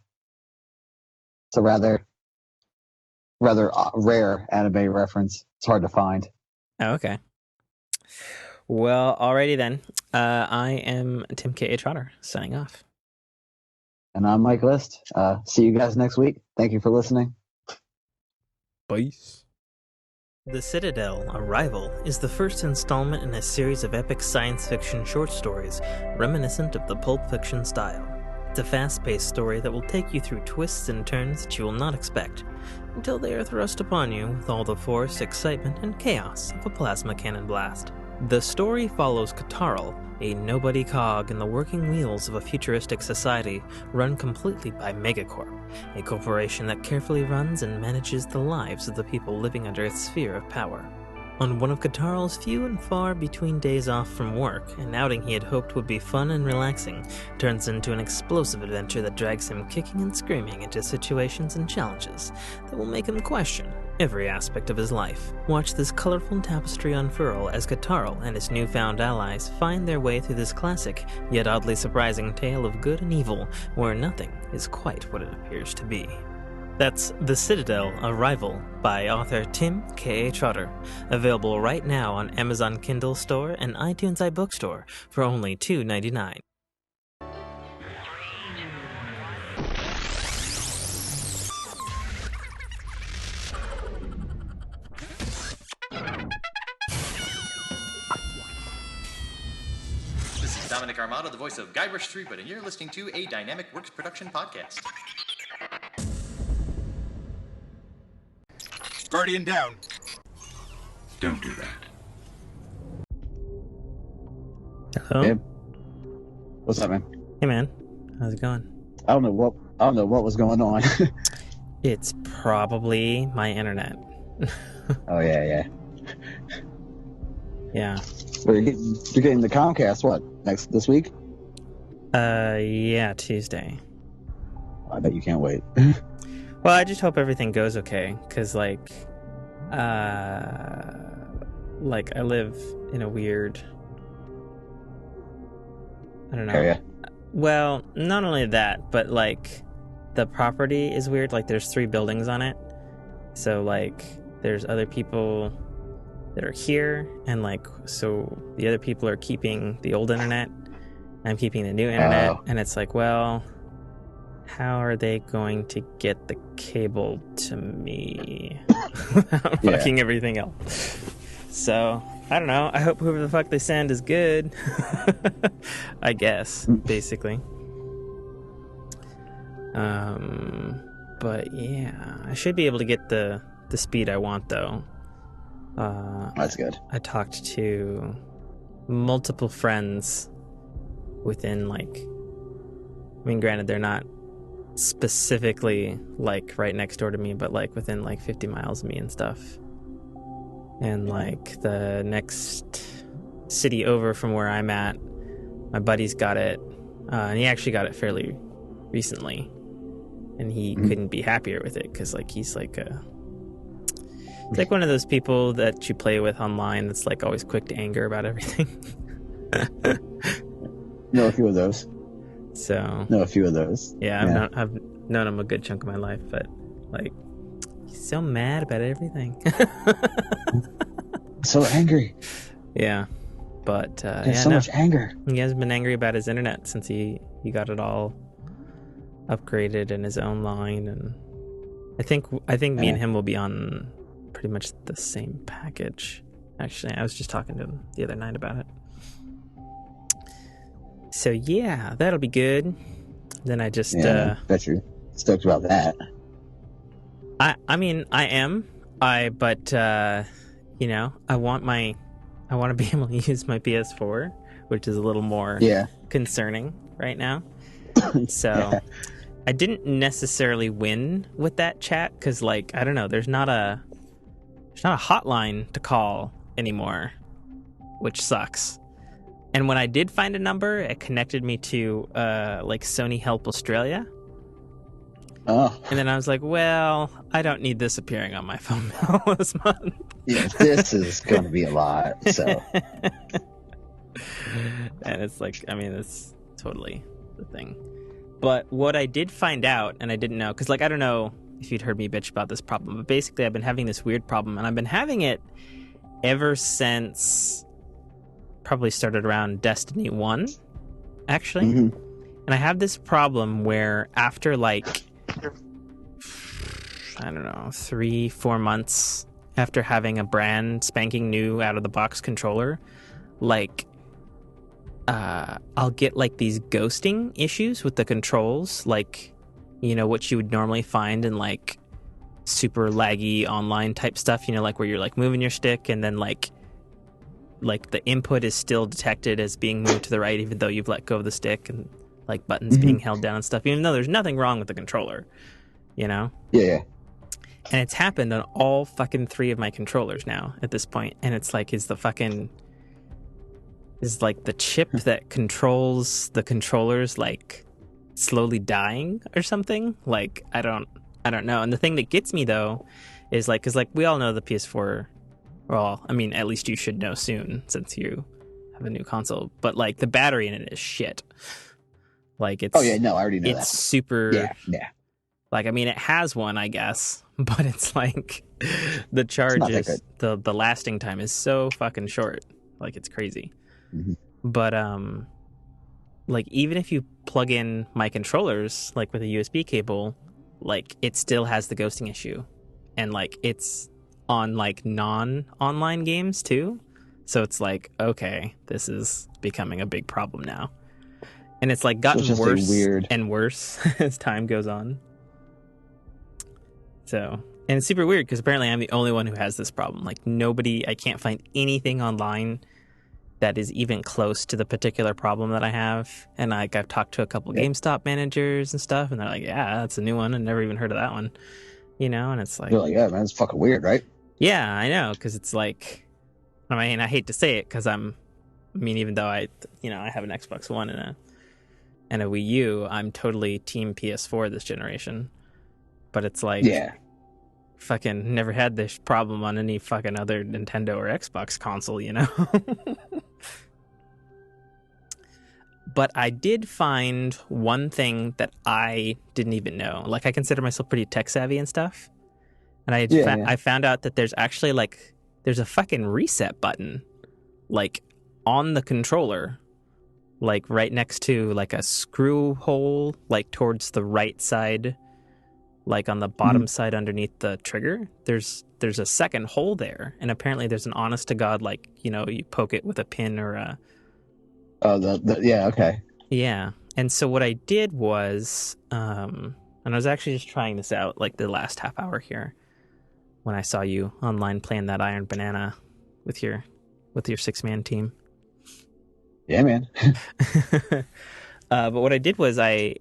rather rare anime reference. It's hard to find. Oh, okay. Well, alrighty then. I am Tim K.A. Trotter, signing off. And I'm Mike List. See you guys next week. Thank you for listening. Peace. The Citadel, Arrival, is the first installment in a series of epic science fiction short stories reminiscent of the Pulp Fiction style. It's a fast-paced story that will take you through twists and turns that you will not expect, until they are thrust upon you with all the force, excitement, and chaos of a plasma cannon blast. The story follows Katarl, a nobody cog in the working wheels of a futuristic society run completely by Megacorp, a corporation that carefully runs and manages the lives of the people living under its sphere of power. On one of Katarl's few and far between days off from work, an outing he had hoped would be fun and relaxing turns into an explosive adventure that drags him kicking and screaming into situations and challenges that will make him question every aspect of his life. Watch this colorful tapestry unfurl as Katarl and his newfound allies find their way through this classic, yet oddly surprising tale of good and evil, where nothing is quite what it appears to be. That's The Citadel, Arrival by author Tim K.A. Trotter, available right now on Amazon Kindle Store and iTunes iBookstore for only $2.99. This is Dominic Armato, the voice of Guybrush Threepwood, and you're listening to a Dynamic Works production podcast. Guardian down. Don't do that. Hello? Babe. What's up, man? Hey man, how's it going? I don't know what was going on. It's probably my internet. Oh yeah. Yeah. You're getting the Comcast this week? Yeah, Tuesday. I bet you can't wait. Well, I just hope everything goes okay, because, I live in a weird... I don't know. Area. Well, not only that, but, the property is weird. There's 3 buildings on it. So, there's other people that are here, and, so the other people are keeping the old internet. I'm keeping the new internet, and it's well... how are they going to get the cable to me without fucking everything else? So, I don't know. I hope whoever the fuck they send is good. I guess, basically. But yeah, I should be able to get the speed I want, though. That's good. I talked to multiple friends within, granted, they're not specifically right next door to me, but within 50 miles of me and stuff. And the next city over from where I'm at, my buddy's got it, and he actually got it fairly recently, and he couldn't be happier with it, because he's it's one of those people that you play with online that's always quick to anger about everything. Know a few of those. So Know a few of those. Yeah, I've known him a good chunk of my life, but he's so mad about everything. So angry. Yeah, but There's much anger. He hasn't been angry about his internet since he got it all upgraded in his own line, and I think me and him will be on pretty much the same package. Actually, I was just talking to him the other night about it. So yeah, that'll be good. Then I just bet you're stoked about that. I mean I am. But you know, I want to be able to use my PS4, which is a little more concerning right now. So I didn't necessarily win with that chat because, like, I don't know, there's not a hotline to call anymore, which sucks. And when I did find a number, it connected me to like Sony Help Australia. Oh. And then I was like, well, I don't need this appearing on my phone bill this month. Yeah, this is going to be a lot. So. And it's like, I mean, it's totally the thing. But what I did find out, and I didn't know, because, like, I don't know if you'd heard me bitch about this problem, but basically I've been having this weird problem, and I've been having it ever since probably started around Destiny 1, actually. Mm-hmm. And I have this problem where after, like, I don't know, 3-4 months after having a brand spanking new out of the box controller, like, I'll get like these ghosting issues with the controls, like, you know, what you would normally find in like super laggy online type stuff, you know, like where you're like moving your stick and then like the input is still detected as being moved to the right even though you've let go of the stick, and like buttons being held down and stuff, even though there's nothing wrong with the controller, you know? Yeah. And it's happened on all fucking 3 of my controllers now at this point. And it's like, is like the chip that controls the controllers like slowly dying or something? Like, I don't know. And the thing that gets me though is like, because like we all know the PS4, well, I mean, at least you should know soon since you have a new console, but like the battery in it is shit. Like it's, I already know that. It's super, yeah. Like, I mean, it has one, I guess, but it's like the charge is the lasting time is so fucking short. Like, it's crazy. Mm-hmm. But like, even if you plug in my controllers like with a USB cable, like it still has the ghosting issue, and like it's on like non-online games too. So it's like, okay, this is becoming a big problem now, and it's like gotten worse and worse as time goes on. So, and it's super weird because apparently I'm the only one who has this problem. Like I can't find anything online that is even close to the particular problem that I have. And like I've talked to a couple GameStop managers and stuff, and they're like, yeah, that's a new one. I never even heard of that one. You know, and it's like, you're like, yeah, man, it's fucking weird, right? Yeah, I know, because it's like, I mean, I hate to say it because even though I have an Xbox One and a Wii U, I'm totally team PS4 this generation. But it's like, fucking never had this problem on any fucking other Nintendo or Xbox console, you know? But I did find one thing that I didn't even know. Like, I consider myself pretty tech savvy and stuff. And I found out that there's actually there's a fucking reset button, like on the controller, like right next to like a screw hole, like towards the right side. Like on the bottom side underneath the trigger, there's a second hole there, and apparently there's an honest to god, like, you know, you poke it with a pin or a. Okay. Yeah, and so what I did was, and I was actually just trying this out like the last half hour here, when I saw you online playing that Iron Banana with your 6-man team. Yeah, man. But what I did was I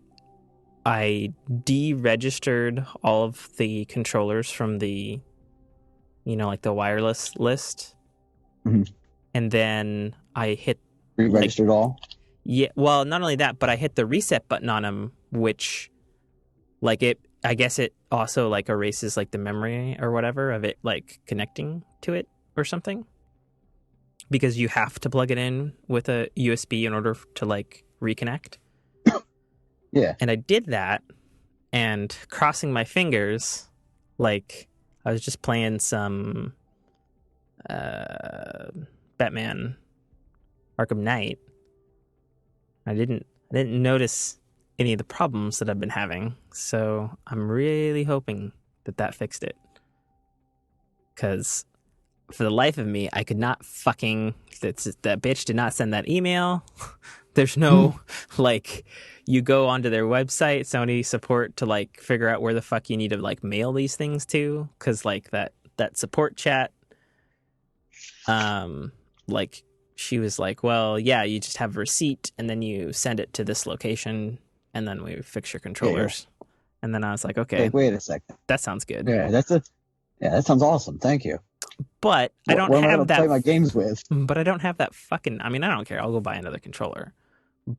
deregistered all of the controllers from the, you know, like the wireless list. Mm-hmm. And then I hit... Re-registered all? Yeah, well, not only that, but I hit the reset button on them, which, like, I guess it also, like, erases, like, the memory or whatever of it, like, connecting to it or something. Because you have to plug it in with a USB in order to, like, reconnect. Yeah. And I did that, and crossing my fingers, like, I was just playing some Batman Arkham Knight. I didn't notice any of the problems that I've been having, so I'm really hoping that fixed it. Because for the life of me, I could not fucking... That bitch did not send that email. There's no like you go onto their website, Sony support, to like figure out where the fuck you need to like mail these things to, because like that support chat, like she was like, well, yeah, you just have a receipt and then you send it to this location and then we fix your controllers. Yeah. And then I was like, okay, wait a second, that sounds good. Yeah, that sounds awesome. Thank you. But I don't what am I have gonna that play my games with. But I don't have that fucking. I mean, I don't care. I'll go buy another controller.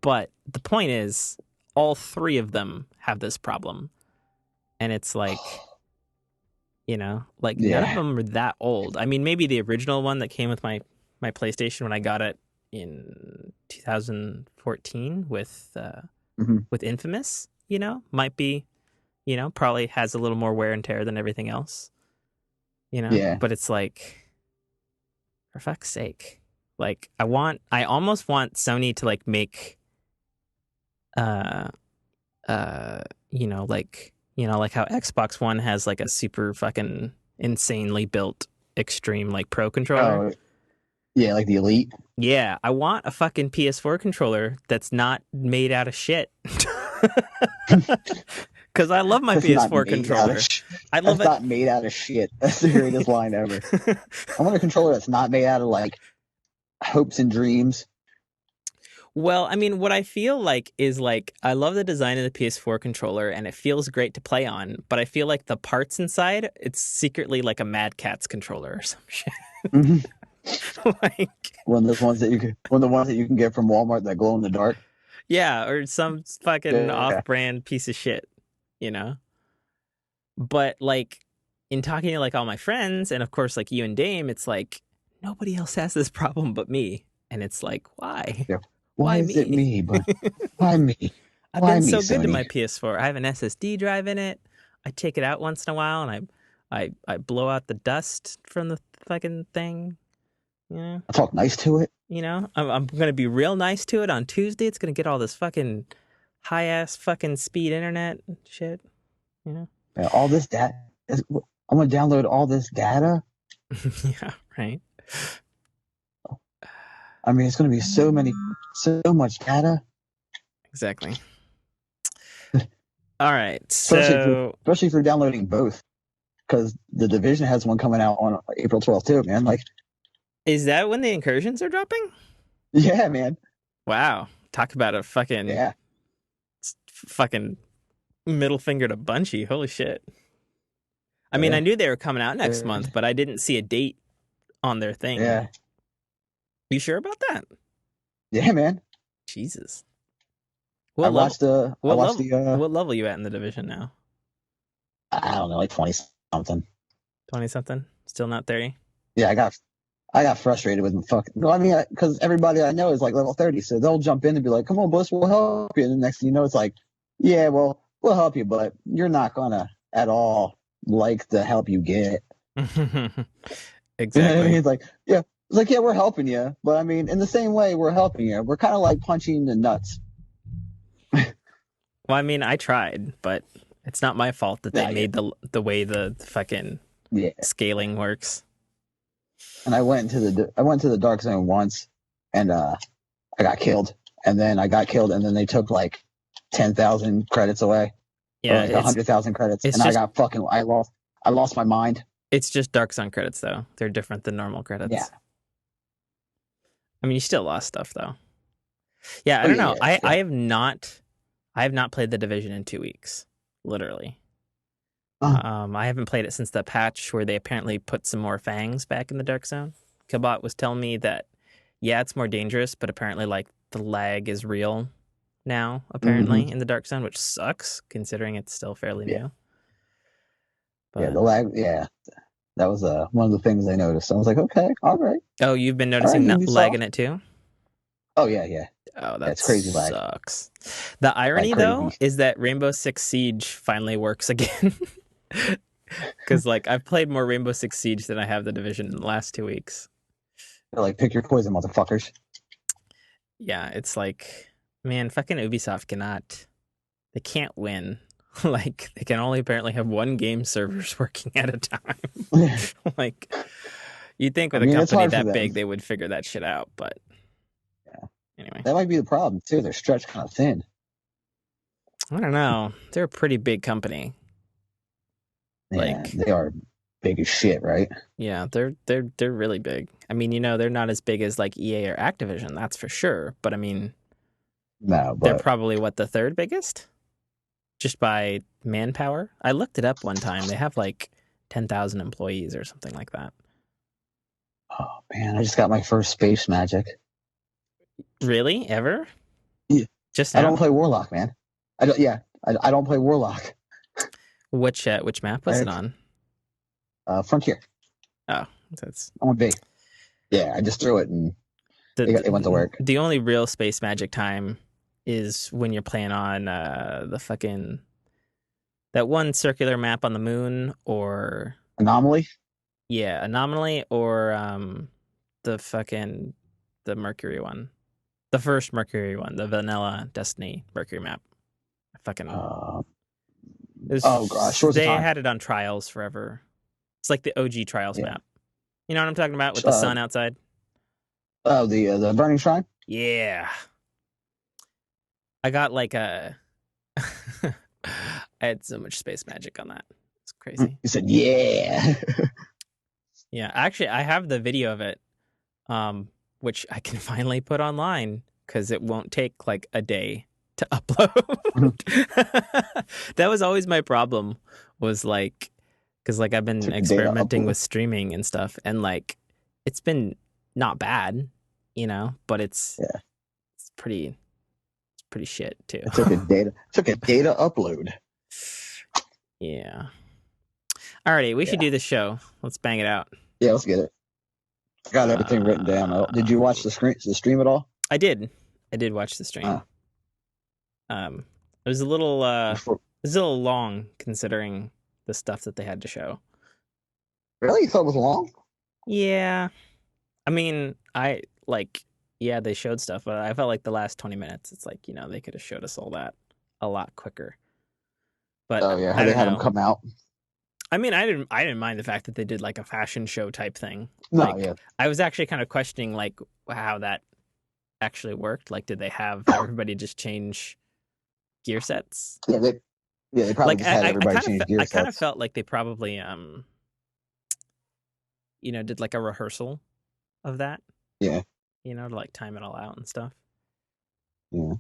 But the point is, all three of them have this problem, and it's like, you know, like none of them are that old. I mean, maybe the original one that came with my PlayStation when I got it in 2014 with Infamous, you know, might be, you know, probably has a little more wear and tear than everything else. You know, but it's like, for fuck's sake, like I almost want Sony to like make, like how Xbox One has like a super fucking insanely built extreme like pro controller. Oh, yeah, like the Elite. Yeah, I want a fucking PS4 controller that's not made out of shit. Because I love my PS4 controller. I love it. Not made out of shit. That's the greatest line ever. I want a controller that's not made out of like hopes and dreams. Well, I mean, what I feel like is like I love the design of the PS4 controller and it feels great to play on, but I feel like the parts inside, it's secretly like a Mad Catz controller or some shit. Like one of the ones that you can get from Walmart that glow in the dark. Yeah, or some fucking off-brand piece of shit. You know, but like in talking to like all my friends and of course like you and Dame, it's like nobody else has this problem but me, and it's like why? Yeah. Why is it me? But why me? I've been so good to my PS4. I have an SSD drive in it. I take it out once in a while and I blow out the dust from the fucking thing. You know, I talk nice to it. You know, I'm gonna be real nice to it on Tuesday. It's gonna get all this fucking high-ass fucking speed internet and shit, you know? Yeah, all this data. I'm going to download all this data? Yeah, right. I mean, it's going to be so much data. Exactly. All right, so... Especially if you're downloading both, because the Division has one coming out on April 12th too, man. Like, is that when the incursions are dropping? Yeah, man. Wow. Talk about a fucking... Yeah. Fucking middle finger to Bungie. Holy shit. I mean, I knew they were coming out next month, but I didn't see a date on their thing. Yeah. You sure about that? Yeah, man. Jesus. What level are you at in the Division now? I don't know, like 20-something. 20-something? Still not 30? Yeah, I got frustrated with fucking. Well, I mean, because everybody I know is like level 30, so they'll jump in and be like, "Come on, boss, we'll help you." And the next thing you know, it's like, "Yeah, well, we'll help you, but you're not gonna at all like the help you get." Exactly. You know what I mean? It's like, yeah, we're helping you, but I mean, in the same way we're helping you, we're kind of like punching you in the nuts. Well, I mean, I tried, but it's not my fault that they made the way the fucking scaling works. And I went to the dark zone once, and I got killed. And then they took like 10,000 credits away. Yeah, or like 100,000 credits, and I lost my mind. It's just Dark Zone credits though; they're different than normal credits. Yeah. I mean, you still lost stuff though. Yeah, I don't know. Yeah, I have not played the Division in 2 weeks, literally. I haven't played it since the patch where they apparently put some more fangs back in the Dark Zone. Killbot was telling me that, yeah, it's more dangerous, but apparently, like, the lag is real now, apparently, in the Dark Zone, which sucks, considering it's still fairly new. But, yeah, the lag, that was one of the things I noticed. I was like, okay, all right. Oh, you've been noticing lag in it, too? Oh, yeah. Oh, that's crazy lag. Sucks. The irony, though, is that Rainbow Six Siege finally works again. Because, like, I've played more Rainbow Six Siege than I have the Division in the last 2 weeks. They're like, pick your poison, motherfuckers. Yeah, it's like, man, fucking Ubisoft they can't win. Like, they can only apparently have one game servers working at a time. Like, you'd think with a company that big, they would figure that shit out, but... Anyway, That might be the problem too. They're stretched kind of thin. I don't know. They're a pretty big company. Yeah, Like, they are big as shit, right? yeah, they're really big. I mean, they're not as big as like EA or Activision, that's for sure. But I mean, No, they're but probably the third biggest, just by manpower. I looked it up one time. They have like 10,000 employees or something like that. oh man, I just got my first space magic. Really? Ever? Yeah. Just I now? don't play Warlock, man. I don't. Yeah, I don't play Warlock. Which map was it on? Frontier. Oh, that's I'm on B. Yeah, I just threw it and it went to work. The only real space magic time is when you're playing on the fucking that one circular map on the moon, or Anomaly. yeah, Anomaly, or the Mercury one, the first Mercury one, the vanilla Destiny Mercury map. Fucking Oh gosh, Shores of they Time. had it on Trials forever. It's like the OG Trials Yeah. map. You know what I'm talking about, with the sun outside? Oh, the Burning Shrine. Yeah. I got like I had so much space magic on that. It's crazy. You said, yeah. Yeah, actually, I have the video of it, which I can finally put online because it won't take like a day to upload. That was always my problem, was like, because like I've been experimenting with streaming and stuff, and like it's been not bad, but it's pretty shit too. It took a data upload. Yeah. Alrighty, we should do the show. Let's bang it out. Yeah, let's get it. I got everything written down. Did you watch the stream at all? I did. I did watch the stream. It was a little long considering the stuff that they had to show. Really? You thought it was long? Yeah. I mean, they showed stuff, but I felt like the last 20 minutes, it's like, they could have showed us all that a lot quicker. But oh yeah, how they had them come out. I mean, I didn't mind the fact that they did like a fashion show type thing. No, yeah. I was actually kind of questioning like how that actually worked. Like, did they have everybody just change gear sets? Yeah, they probably like, just had everybody change gear sets. I kind of felt like they probably did like a rehearsal of that. Yeah. To like time it all out and stuff. Yeah.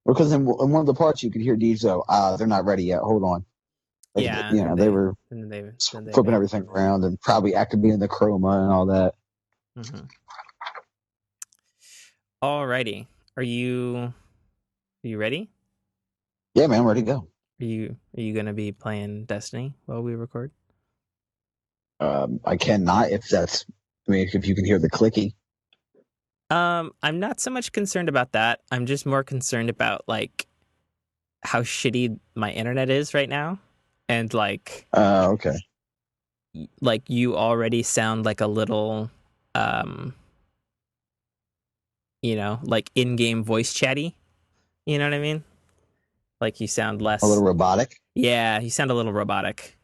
Because in one of the parts you could hear Diesel, they're not ready yet. Hold on. Like, yeah. They were flipping everything around and probably activating the chroma and all that. Mm-hmm. Alrighty. Are you ready? Yeah, man, I'm ready to go. Are you gonna be playing Destiny while we record? I cannot if you can hear the clicky. I'm not so much concerned about that. I'm just more concerned about like how shitty my internet is right now. And like okay. Like you already sound like a little like in-game voice chatty. You know what I mean? Like you sound less a little robotic. Yeah, you sound a little robotic.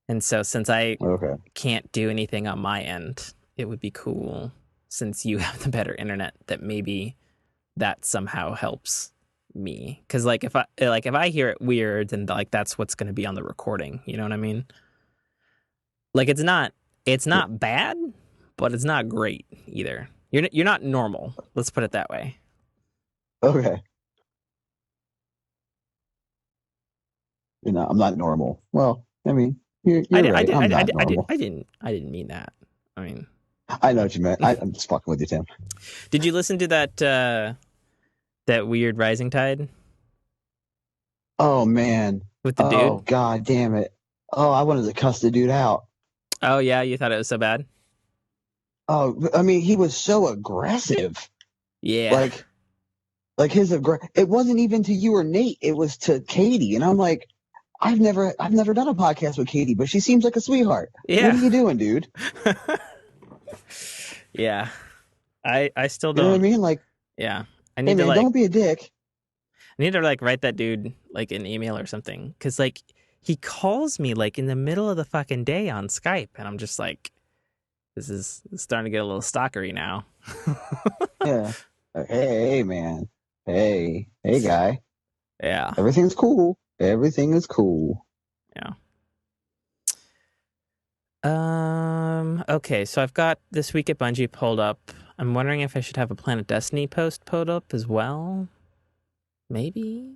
And so since I can't do anything on my end, it would be cool, since you have the better internet, that maybe that somehow helps me. Because like if I hear it weird, then like that's what's going to be on the recording. You know what I mean? Like it's not bad, but it's not great either. You're not normal. Let's put it that way. Okay. I'm not normal. Well, I mean, you're right. I'm not normal. I didn't mean that. I mean, I know what you meant. I'm just fucking with you, Tim. Did you listen to that weird Rising Tide? Oh man, with the dude. Oh god damn it! Oh, I wanted to cuss the dude out. Oh yeah, you thought it was so bad? Oh, I mean, he was so aggressive. Yeah. Like it wasn't even to you or Nate. It was to Katie, and I'm like, I've never done a podcast with Katie, but she seems like a sweetheart. Yeah. What are you doing, dude? Yeah. I still don't. You know what I mean? Like, yeah. I need to don't be a dick. I need to like write that dude like an email or something, because like he calls me like in the middle of the fucking day on Skype, and I'm just like, this is starting to get a little stalkery now. Yeah. Hey, man. Hey, guy. Yeah. Everything's cool. Everything is cool. Yeah. Okay, so I've got This Week at Bungie pulled up. I'm wondering if I should have a Planet Destiny post pulled up as well. Maybe?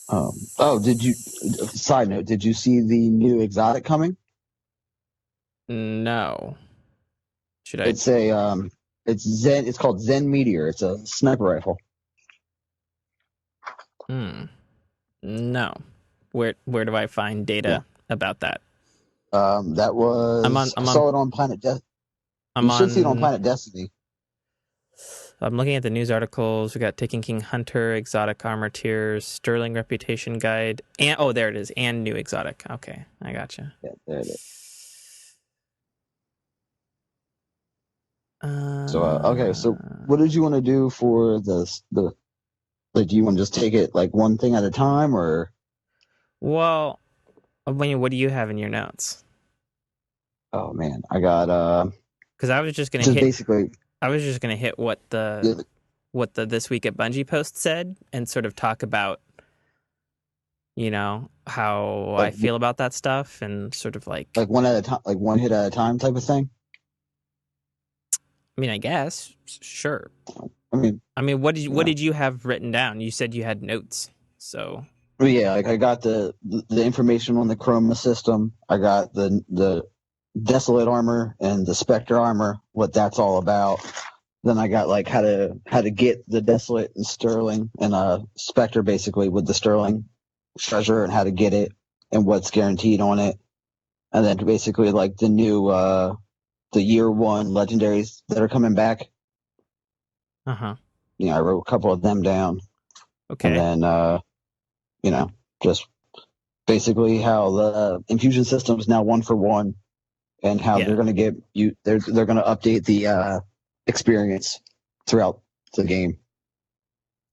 Did you? Side note: did you see the new exotic coming? No. Should I? It's it's Zen. It's called Zen Meteor. It's a sniper rifle. No. Where do I find Yeah. data about that? That was. I saw it on Planet Destiny. You should see it on Planet Destiny. I'm looking at the news articles. We got Taken King Hunter, exotic armor tiers, Sterling Reputation Guide, and there it is, and new exotic. Okay, I gotcha. Yeah, there it is. So what did you want to do for the like? Do you want to just take it like one thing at a time, or? Well, what do you have in your notes? Oh man, I got because I was just gonna just hit. basically. I was just gonna hit what the This Week at Bungie post said and sort of talk about, how I feel about that stuff and sort of like one at a time, like one hit at a time type of thing. I mean, I guess sure. I mean, what did you have written down? You said you had notes, so. Yeah, like I got the information on the Chroma system. I got the Desolate armor and the Spectre armor, what that's all about. Then I got like how to get the Desolate and Sterling and Spectre basically with the Sterling treasure and how to get it and what's guaranteed on it. And then basically like the new the year one legendaries that are coming back. Uh-huh. I wrote a couple of them down. Okay. And then just basically how the infusion system is now 1-for-1 and how they're going to get you they're going to update the experience throughout the game.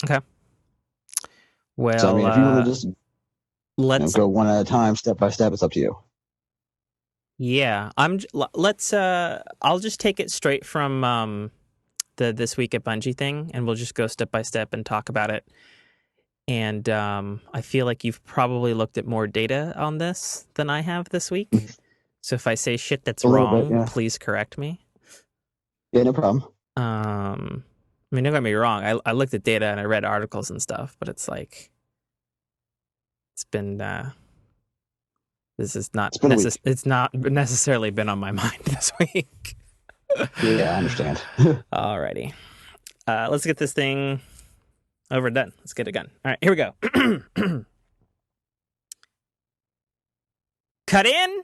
Okay. Well, so I mean, if you want to just let's go one at a time, step by step, it's up to you. Yeah, let's I'll just take it straight from the This Week at Bungie thing, and we'll just go step by step and talk about it. And I feel like you've probably looked at more data on this than I have this week. So if I say shit that's wrong, please correct me. Yeah, no problem. I mean, don't get me wrong. I looked at data and I read articles and stuff, but it's like it's been this is not it's not necessarily been on my mind this week. Yeah, I understand. Alrighty, let's get this thing over and done. Let's get it done. All right, here we go. Cut in,